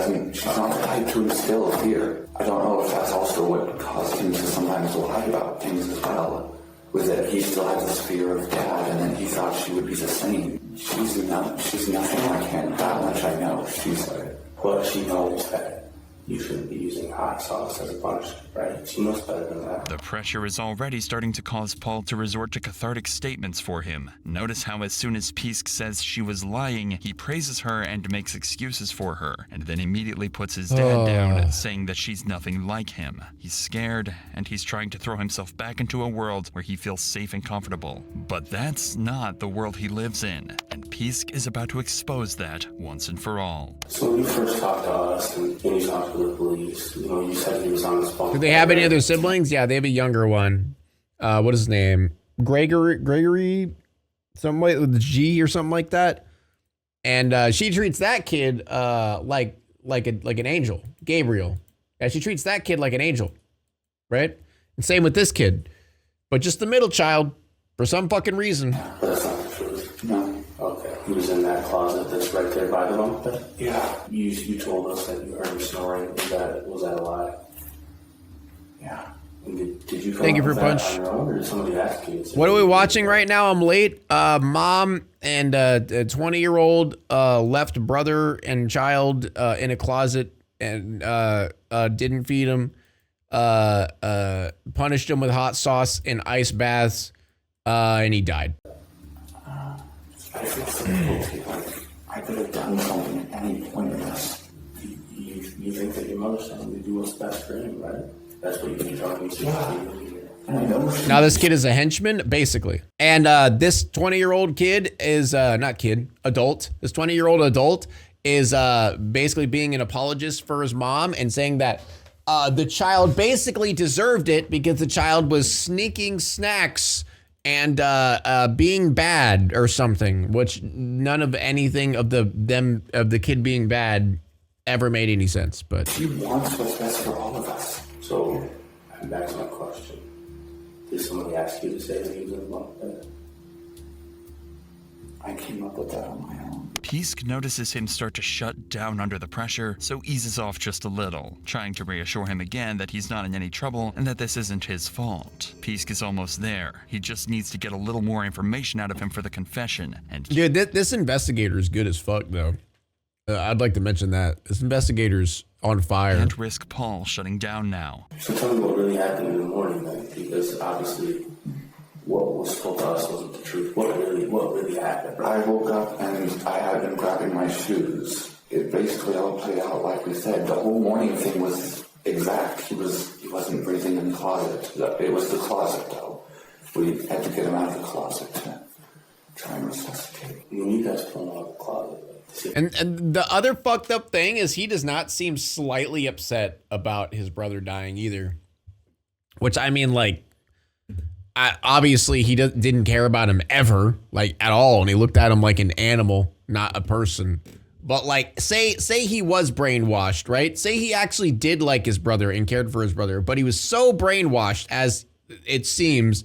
the type to instill fear. I don't know if that's also what caused him to sometimes lie about things as well. Was that he still has this fear of Dad, and then he thought she would be the same. She's nothing like him. That much I know. She's like, But she knows that you shouldn't be using hot sauce as a punishment, right? She knows better than that. The pressure is already starting to cause Paul to resort to cathartic statements for him. Notice how as soon as Pisk says she was lying, he praises her and makes excuses for her, and then immediately puts his dad down, saying that she's nothing like him. He's scared, and he's trying to throw himself back into a world where he feels safe and comfortable. But that's not the world he lives in, and Pisk is about to expose that once and for all. So when you first talked to us and you talked to the police, you know, you said he was on his phone. Do they have any other siblings? Yeah, they have a younger one. What is his name? Gregory, some way with a G or something like that. And she treats that kid like an angel, Gabriel. Yeah, she treats that kid like an angel, right? And same with this kid, but just the middle child for some fucking reason. But that's not the truth. no. Okay. He was in that closet that's right there by the bunk bed? Yeah. You told us that you heard him snoring. Was that a lie? Yeah. And did you come Thank you up for with punch. that on your own, or did somebody ask you? What are we watching right now? I'm late. Mom and a 20-year-old left brother and child in a closet and didn't feed him. Punished him with hot sauce and ice baths, and he died. I feel so guilty. Like, I could have done something at any point in this. You think that your mother's telling you to do what's best for him, right? That's what you've been telling me since And I know she- Now this kid is a henchman, basically. And this 20-year-old kid is, adult. This 20-year-old adult is basically being an apologist for his mom and saying that the child basically deserved it because the child was sneaking snacks and being bad or something, which none of anything of the kid being bad ever made any sense. But She wants what's best for all of us. So, back to my question. Did somebody ask you to say that he was in the bunk bed? I came up with that on my own. Pisk notices him start to shut down under the pressure, so eases off just a little, trying to reassure him again that he's not in any trouble and that this isn't his fault. Pisk is almost there. He just needs to get a little more information out of him for the confession, and dude, this investigator is good as fuck, though. I'd like to mention that this investigator's on fire. can't risk Paul shutting down now. So tell me what really happened in the morning then, because obviously what was told to us wasn't the truth. What really happened? I woke up and I had been grabbing my shoes. It basically all played out like we said. The whole morning thing was exact. He wasn't breathing in the closet. It was the closet though. We had to get him out of the closet to try and resuscitate. When you guys pulled him out of the closet, And the other fucked up thing is he does not seem slightly upset about his brother dying either. Which, I mean, like, obviously he didn't care about him ever, like, at all. And he looked at him like an animal, not a person. But, like, say he was brainwashed, right? Say he actually did like his brother and cared for his brother, but he was so brainwashed, as it seems,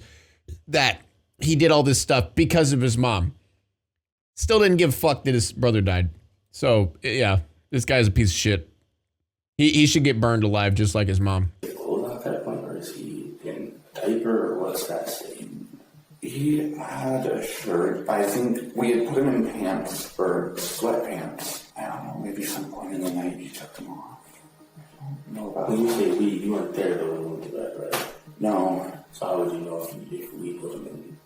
that he did all this stuff because of his mom. Still didn't give a fuck that his brother died. So, yeah, this guy's a piece of shit. He should get burned alive just like his mom. pulled out that point, or is he in a diaper, or what's that state? He had a shirt. I think we had put him in pants or sweatpants. I don't know, maybe some point in the night he took them off. I don't know about When you say we, you weren't there though when we went to bed, right? No. So how would you know if we put him in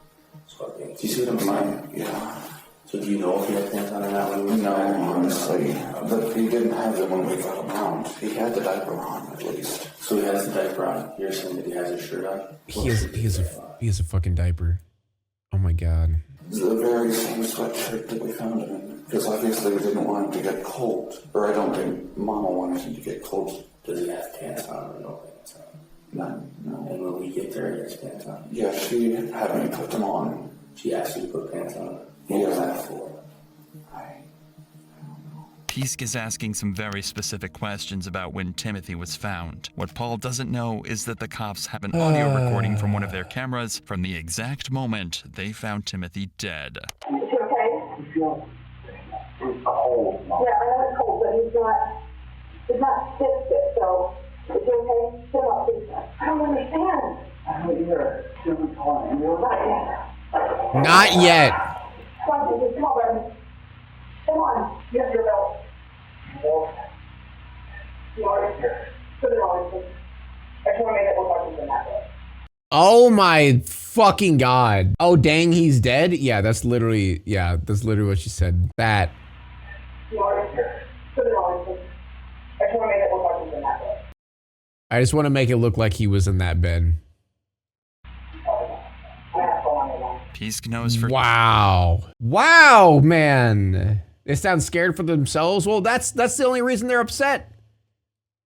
sweatpants? Do you see what I'm saying? Yeah. So do you know if he had pants on or not when we went to No, bed? honestly. But he didn't have them when we got him out. He had the diaper on, at least. So he has the diaper on. You're saying that he has his shirt on? He has a fucking diaper. Oh my god. It's the very same sweatshirt that we found him in. Because obviously we didn't want him to get cold. Or I don't think Mama wanted him to get cold. Does he have pants on or no pants on? None, no. And when we get there, he has pants on. Yeah, she had me put them on. She asked you to put pants on. Yeah. What was that for? I don't know. Pisk is asking some very specific questions about when Timothy was found. What Paul doesn't know is that the cops have an audio recording from one of their cameras from the exact moment they found Timothy dead. Is he okay? It's cold. Yeah, I know it's cold, but he's not sick, so is he okay? Still up, please. I don't understand. I don't either. She was calling and you're right. Not yet. Come on, Jesus, come on, baby. Come on. You have your belt. You are here. Put it on, please. I just want to make it look like he's in that way. Oh my fucking god. Oh dang, he's dead? Yeah, that's literally what she said. That. You are here. Put it on, please. I just want to make it look like he's in that way. I just want to make it look like he was in that bed. Pisk knows for Wow. Wow, man. They sound scared for themselves. Well, that's the only reason they're upset.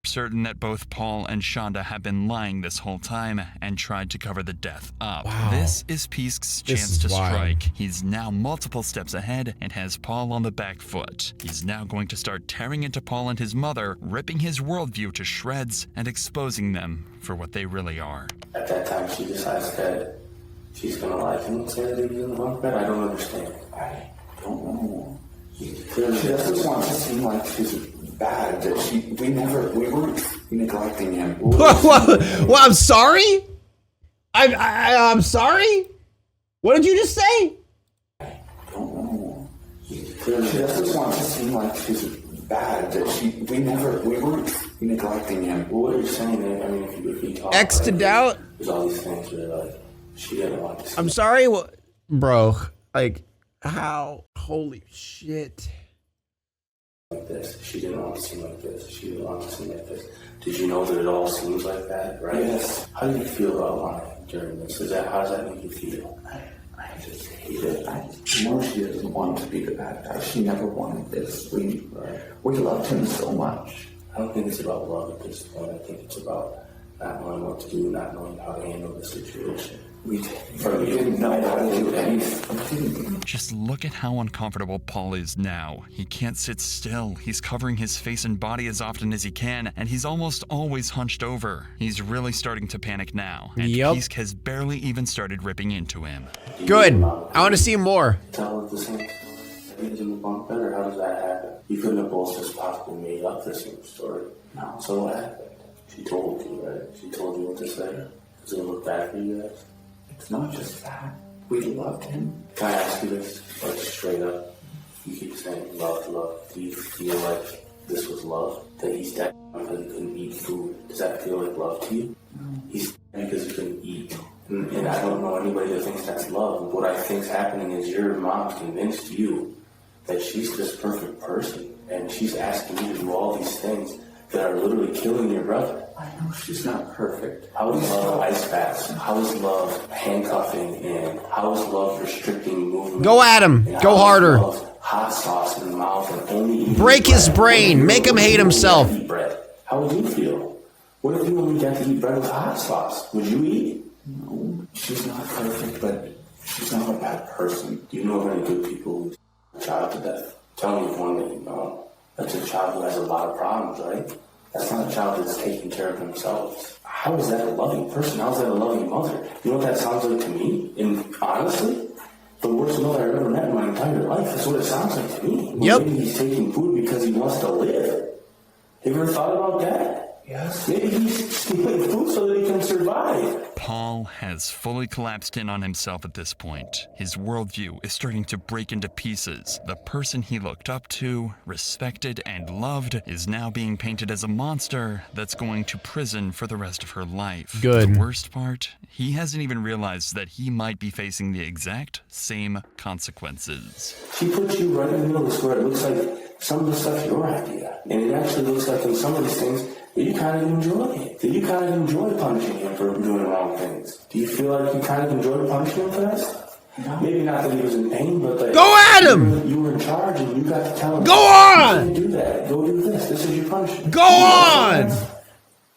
certain that both Paul and Shonda have been lying this whole time and tried to cover the death up. Wow. This is Pisk's chance to strike. He's now multiple steps ahead and has Paul on the back foot. He's now going to start tearing into Paul and his mother, ripping his worldview to shreds and exposing them for what they really are. At that time, she decides that she's gonna like him and say that he was in the bunk bed. I don't understand. I don't know. She doesn't want to seem like she's bad. That we weren't neglecting him. Well, I'm sorry. I'm sorry. What did you just say? I don't know. She doesn't want to seem like she's bad. That we weren't neglecting him. Well, what are you saying? I mean, if you talk X to doubt. There's all these things where like she didn't want to. I'm sorry. What, bro? Like how? Holy shit. Like this. She didn't want to seem like this. She didn't want to seem like this. Did you know that it all seems like that, right? Yes. How do you feel about lying during this? How does that make you feel? I just hate it. I know she doesn't want to be the bad guy. She never wanted this. We loved him so much. I don't think it's about love at this point. I think it's about not knowing what to do, not knowing how to handle the situation. We didn't know how to do anything. Just look at how uncomfortable Paul is now. He can't sit still. He's covering his face and body as often as he can, and he's almost always hunched over. He's really starting to panic now, and Pisk has barely even started ripping into him. Good. I want to see more. Tell her the same. He was in the bunk bed, or how does that happen? You couldn't have both just possibly made up the same story. No. So what happened? She told you, right? She told you what to say. Does it look bad for you guys? It's not just that. We loved him. Can I ask you this, like straight up? You keep saying love, love. Do you feel like this was love? That he's dead because he couldn't eat food? Does that feel like love to you? No. He's dead because he couldn't eat. And I don't know anybody that thinks that's love. What I think's happening is your mom's convinced you that she's this perfect person, and she's asking you to do all these things that are literally killing your brother. I know she's not perfect. How is love ice baths? How is love handcuffing and how is love restricting movement? Go at him. Go harder. Hot sauce in the mouth and only eating break his brain. Make him hate himself. Eat bread. How would you feel? What if you only got to eat bread with hot sauce? Would you eat? No, she's not perfect, but she's not a bad person. Do you know of any good people who a child to death? Tell me one that you know. That's a child who has a lot of problems, right? That's not a child that's taking care of themselves. How is that a loving person? How is that a loving mother? You know what that sounds like to me? And honestly, the worst mother I've ever met in my entire life. That's what it sounds like to me. Yep. Maybe he's taking food because he wants to live. Have you ever thought about that? Yes. Maybe he's stealing food so that he can survive. Paul has fully collapsed in on himself at this point. His worldview is starting to break into pieces. The person he looked up to, respected, and loved is now being painted as a monster that's going to prison for the rest of her life. Good. The worst part, he hasn't even realized that he might be facing the exact same consequences. She puts you right in the middle of this where it looks like some of the stuff's your idea. And it actually looks like in some of these things that you kind of enjoy it. That you kind of enjoy punishing him for doing the wrong things. Do you feel like you kind of enjoy punishing him for that stuff? No. Maybe not that he was in pain, but that go at him! You were in charge and you got to tell him. Go on! Do that. Go do this. This is your punishment. Go on!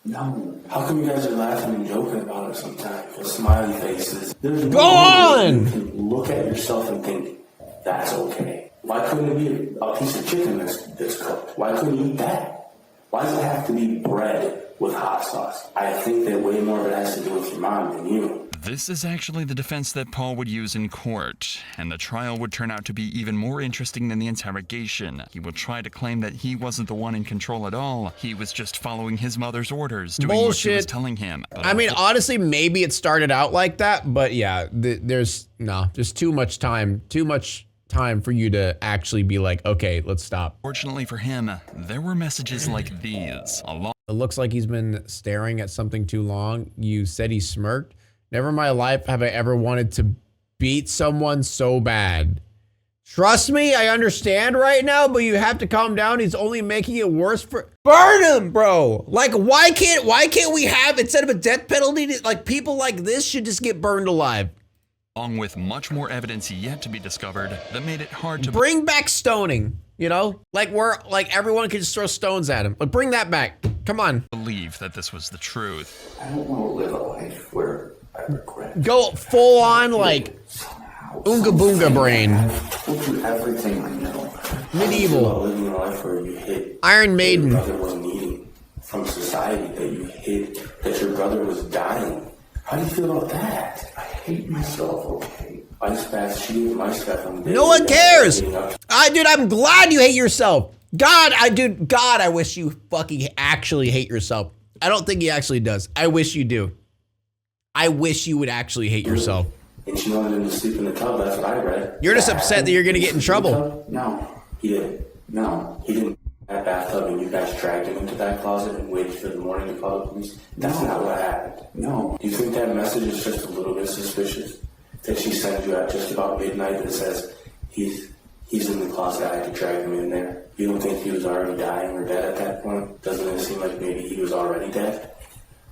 No. How come you guys are laughing and joking about it sometimes? With smiley faces. Go on! You can look at yourself and think, that's okay. Why couldn't it be a piece of chicken that's cooked? Why couldn't you eat that? Why does it have to be bread with hot sauce? I think that way more of it has to do with your mom than you. This is actually the defense that Paul would use in court, and the trial would turn out to be even more interesting than the interrogation. He would try to claim that he wasn't the one in control at all. He was just following his mother's orders, doing what she was telling him. But I mean, honestly, maybe it started out like that, but yeah, there's too much time for you to actually be like, okay, let's stop. Fortunately for him, there were messages like these. It looks like he's been staring at something too long. You said he smirked. Never in my life have I ever wanted to beat someone so bad. Trust me, I understand right now, but you have to calm down. He's only making it worse for— Burn him, bro! Like, why can't we have, instead of a death penalty, like, people like this should just get burned alive? Along with much more evidence yet to be discovered that made it hard to— Bring back stoning, you know? Like, everyone can just throw stones at him. Like, bring that back. Come on. Believe that this was the truth. I don't want to live a life where I regret. Go full on, like, Oonga Boonga brain. We'll do everything I know. Medieval. Living a life where you hid Iron Maiden. Your brother was needing from society, that you hid that your brother was dying. How do you feel about that? I hate myself, okay? Ice baths, she gave him ice bath on the day. No one cares! Dude, I'm glad you hate yourself. God, I wish you fucking actually hate yourself. I don't think he actually does. I wish you do. I wish you would actually hate yourself. And she wanted him to sleep in the tub, that's what I read. You're just upset that you're gonna get in trouble. No, he didn't. No, he didn't. That bathtub, and you guys dragged him into that closet and waited for the morning to call the police. That's not what happened. No. Do you think that message is just a little bit suspicious? That she sent you at just about midnight that says, he's in the closet, I had to drag him in there. You don't think he was already dying or dead at that point? Doesn't it seem like maybe he was already dead?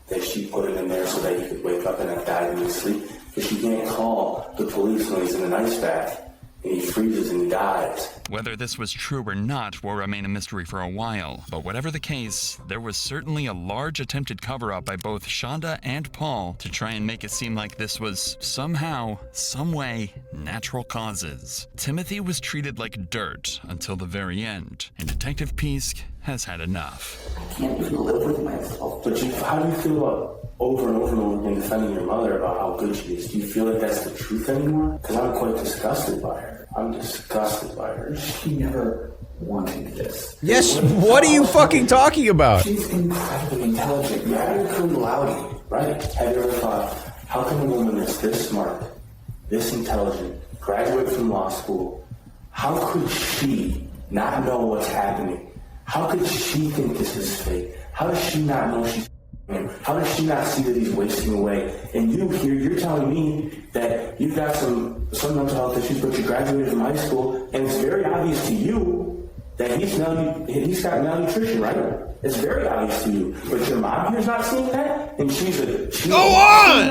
That she put him in there so that he could wake up and have died in his sleep? Because she can't call the police when he's in an ice bath and he freezes and he dies. Whether this was true or not will remain a mystery for a while, but whatever the case, there was certainly a large attempted cover-up by both Shonda and Paul to try and make it seem like this was somehow, someway, natural causes. Timothy was treated like dirt until the very end, and Detective Pisk has had enough. I can't even live with myself. But how do you feel about over and over and over again defending your mother about how good she is? Do you feel like that's the truth anymore? Because I'm quite disgusted by her. I'm disgusted by her. She never wanted this. Yes, what are you fucking talking about? She's incredibly intelligent. Very cloudy, right? Have you ever thought, how can a woman that's this smart, this intelligent, graduate from law school, how could she not know what's happening? How could she think this is fake? How does she not know she's him? How does she not see that he's wasting away? And you here, you're telling me that you've got some mental health issues, but you graduated from high school, and it's very obvious to you that he's got malnutrition, right? It's very obvious to you. But your mom here's not seeing that, and she's Go on!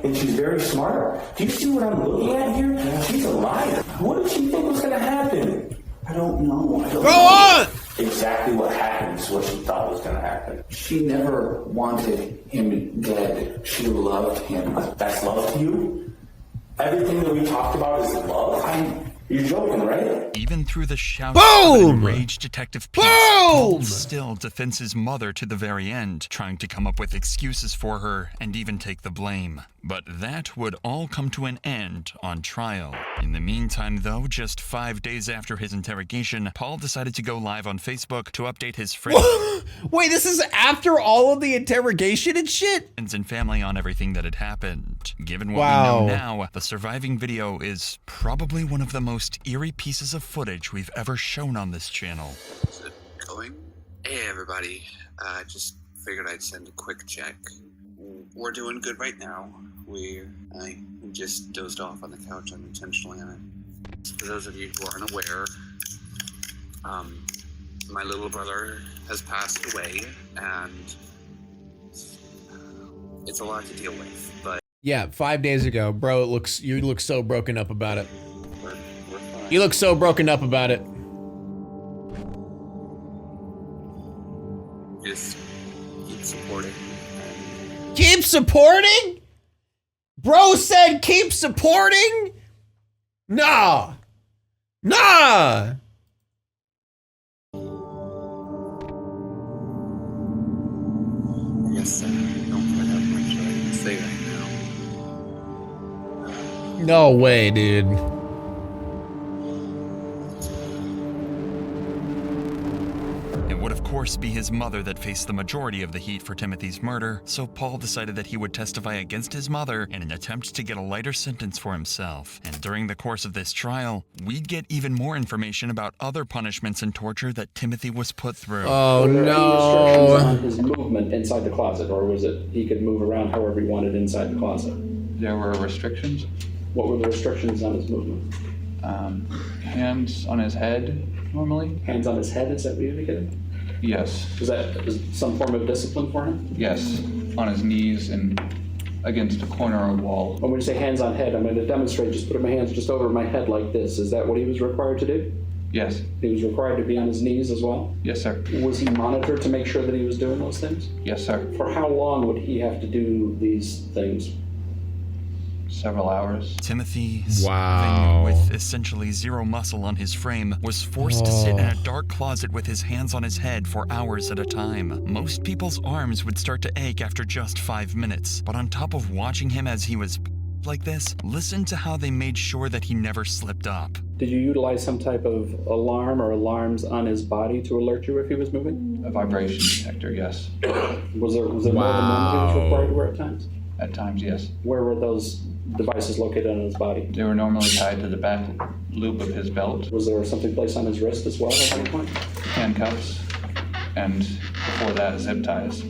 And she's very smart. Do you see what I'm looking at here? She's a liar. What did she think was going to happen? I don't know. Go on! Exactly what happened is what she thought was going to happen. She never wanted him dead. She loved him. That's love to you? Everything that we talked about is love? You're joking, right? Even through the shouts Boom! of an enraged Detective Pisk, Paul still defends his mother to the very end, trying to come up with excuses for her and even take the blame. But that would all come to an end on trial. In the meantime, though, just 5 days after his interrogation, Paul decided to go live on Facebook to update his friends. Wait, this is after all of the interrogation and shit? And family on everything that had happened. Given what Wow. we know now, the surviving video is probably one of the most eerie pieces of footage we've ever shown on this channel. Is it going? Hey everybody, just figured I'd send a quick check. We're doing good right now. I just dozed off on the couch unintentionally. For those of you who aren't aware, my little brother has passed away, and it's a lot to deal with. But yeah, 5 days ago, bro. You look so broken up about it. we're fine. You look so broken up about it. Just keep supporting. Keep supporting? Bro said keep supporting? Nah. Nah! I guess I don't quite have much I can say right now. No way, dude. It would of course be his mother that faced the majority of the heat for Timothy's murder, so Paul decided that he would testify against his mother in an attempt to get a lighter sentence for himself. And during the course of this trial, we'd get even more information about other punishments and torture that Timothy was put through. Oh Were there any no. restrictions on his movement inside the closet, or was it he could move around however he wanted inside the closet? There were restrictions. What were the restrictions on his movement? Hands on his head, normally. Hands on his head, is that what you indicated? Yes. Was that some form of discipline for him? Yes. On his knees and against a corner of a wall. When we say hands on head, I'm going to demonstrate just putting my hands just over my head like this. Is that what he was required to do? Yes. He was required to be on his knees as well? Yes, sir. Was he monitored to make sure that he was doing those things? Yes, sir. For how long would he have to do these things? Several hours. Timothy, Wow. with essentially zero muscle on his frame, was forced to sit in a dark closet with his hands on his head for hours at a time. Most people's arms would start to ache after just 5 minutes, but on top of watching him as he was like this, listen to how they made sure that he never slipped up. Did you utilize some type of alarm or alarms on his body to alert you if he was moving? A vibration detector, yes. Was there more than one he was required to wear at times? At times, yes. Where were those devices located on his body? They were normally tied to the back loop of his belt. Was there something placed on his wrist as well at any point? Handcuffs. And before that, zip ties.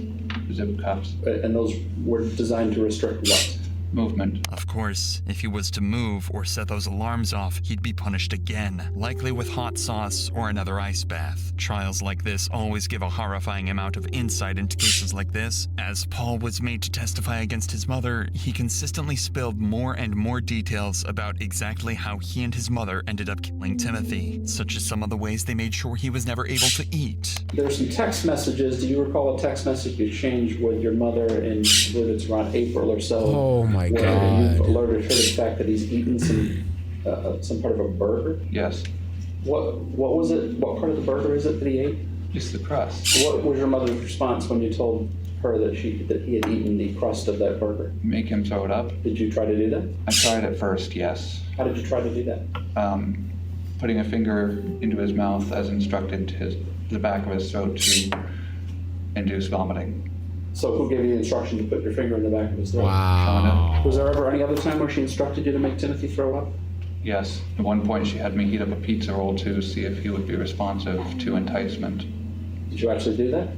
Zip cuffs. And those were designed to restrict what? Movement. Of course, if he was to move or set those alarms off, he'd be punished again, likely with hot sauce or another ice bath. Trials like this always give a horrifying amount of insight into cases like this. As Paul was made to testify against his mother, he consistently spilled more and more details about exactly how he and his mother ended up killing Timothy, such as some of the ways they made sure he was never able to eat. There are some text messages. Do you recall a text message you exchanged with your mother in, I believe it's around April or so? Oh my where God. you alerted her to the fact that he's eaten some part of a burger? Yes. What was it? What part of the burger is it that he ate? Just the crust. What was your mother's response when you told her that he had eaten the crust of that burger? Make him throw it up. Did you try to do that? I tried at first, yes. How did you try to do that? Putting a finger into his mouth as instructed to the back of his throat to induce vomiting. So who gave you the instruction to put your finger in the back of his throat? Wow. Was there ever any other time where she instructed you to make Timothy throw up? Yes. At one point, she had me heat up a pizza roll to see if he would be responsive to enticement. Did you actually do that?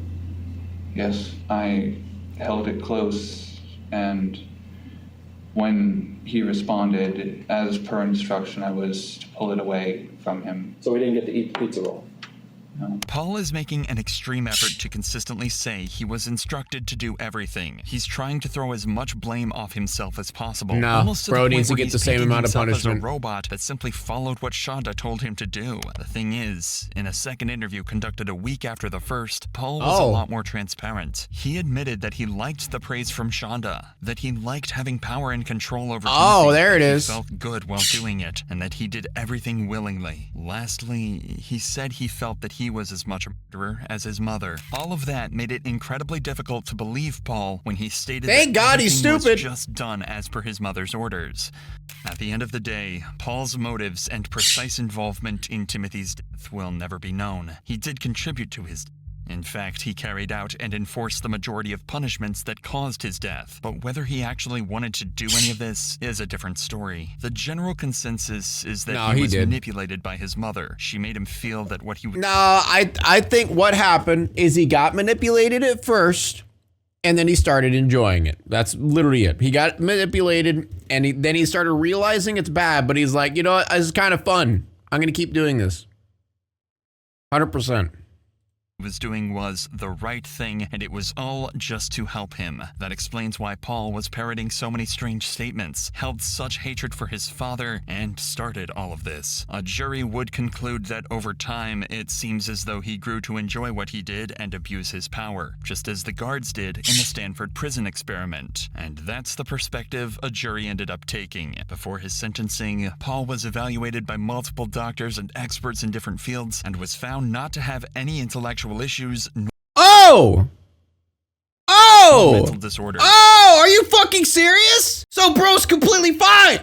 Yes. I held it close, and when he responded, as per instruction, I was to pull it away from him. So we didn't get to eat the pizza roll? No. Paul is making an extreme effort to consistently say he was instructed to do everything. He's trying to throw as much blame off himself as possible. No, almost to bro the point needs to where get he's the same painting amount of himself punishment. as a robot that simply followed what Shonda told him to do. The thing is, in a second interview conducted a week after the first, Paul was a lot more transparent. He admitted that he liked the praise from Shonda, that he liked having power and control over Timothy, there it that is. He felt good while doing it, and that he did everything willingly. Lastly, he said he felt that he was as much a murderer as his mother. All of that made it incredibly difficult to believe Paul when he stated Thank that God he's everything was stupid. just done as per his mother's orders. At the end of the day, Paul's motives and precise involvement in Timothy's death will never be known. He did contribute to his death. In fact, he carried out and enforced the majority of punishments that caused his death. But whether he actually wanted to do any of this is a different story. The general consensus is that he was manipulated by his mother. She made him feel that what he was... No, I think what happened is he got manipulated at first, and then he started enjoying it. That's literally it. He got manipulated, and then he started realizing it's bad, but he's like, you know what, this is kind of fun. I'm going to keep doing this. 100%. was doing was the right thing, and it was all just to help him. That explains why Paul was parroting so many strange statements, held such hatred for his father, and started all of this. A jury would conclude that over time, it seems as though he grew to enjoy what he did and abuse his power, just as the guards did in the Stanford prison experiment. And that's the perspective a jury ended up taking. Before his sentencing, Paul was evaluated by multiple doctors and experts in different fields, and was found not to have any intellectual issues. Oh! Mental disorder. Oh! Are you fucking serious? So bro's completely fine.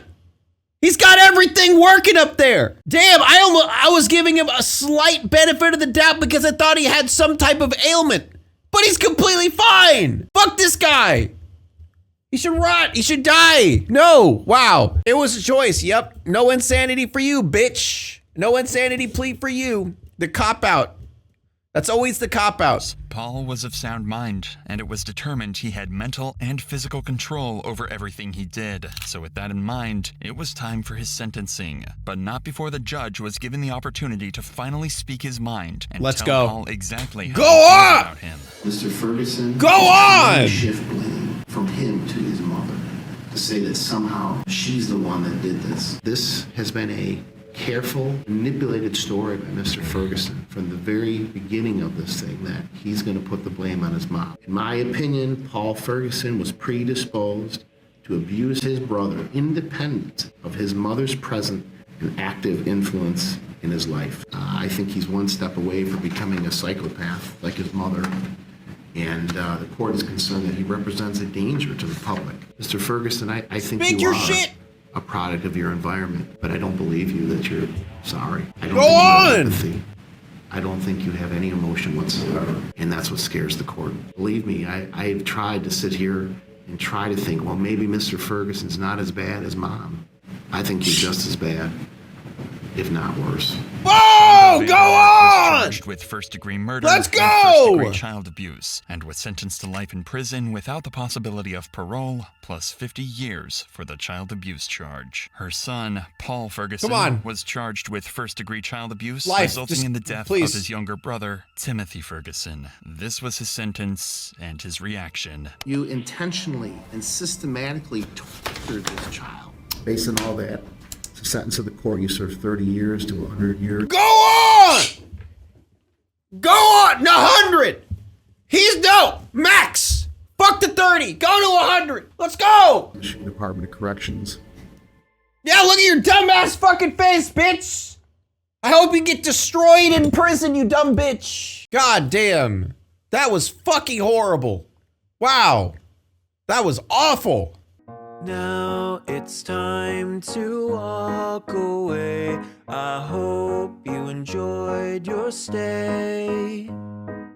He's got everything working up there. Damn, I was giving him a slight benefit of the doubt because I thought he had some type of ailment. But he's completely fine. Fuck this guy. He should rot. He should die. No. Wow. It was a choice. Yep. No insanity for you, bitch. No insanity plea for you. The cop-out. That's always the cop-out. Paul was of sound mind, and it was determined he had mental and physical control over everything he did. So with that in mind, it was time for his sentencing, but not before the judge was given the opportunity to finally speak his mind and tell Paul exactly how he feels about him. Mr. Ferguson, go on! Shift blame from him to his mother to say that somehow she's the one that did this. This has been a careful, manipulated story by Mr. Ferguson from the very beginning of this thing, that he's going to put the blame on his mom. In my opinion, Paul Ferguson was predisposed to abuse his brother independent of his mother's present and active influence in his life. I think he's one step away from becoming a psychopath like his mother, and the court is concerned that he represents a danger to the public. Mr. Ferguson, I think you are a product of your environment, but I don't believe you that you're sorry. I don't think you have empathy. I don't think you have any emotion whatsoever, and that's what scares the court. Believe me, I've tried to sit here and try to think, well, maybe Mr. Ferguson's not as bad as Mom. I think you're just as bad, if not worse. Whoa! Go on! Charged with first-degree murder Let's go! and first-degree child abuse, and was sentenced to life in prison without the possibility of parole, plus 50 years for the child abuse charge. Her son, Paul Ferguson, was charged with first-degree child abuse, resulting in the death of his younger brother, Timothy Ferguson. This was his sentence and his reaction. You intentionally and systematically tortured this child. Based on all that, the sentence of the court, you serve 30 years to 100 years. Go on! Go on! 100! He's dope! Max! Fuck the 30! Go to 100! Let's go! Michigan Department of Corrections. Yeah, look at your dumbass fucking face, bitch! I hope you get destroyed in prison, you dumb bitch! God damn. That was fucking horrible. Wow. That was awful. Now it's time to walk away. I hope you enjoyed your stay.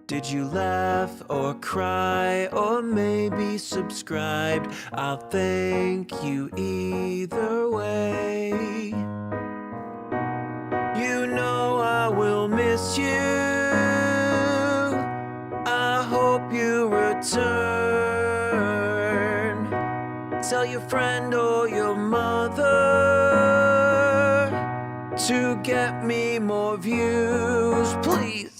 Did you laugh or cry or maybe subscribed? I'll thank you either way. You know I will miss you. I hope you return. Tell your friend or your mother to get me more views, please.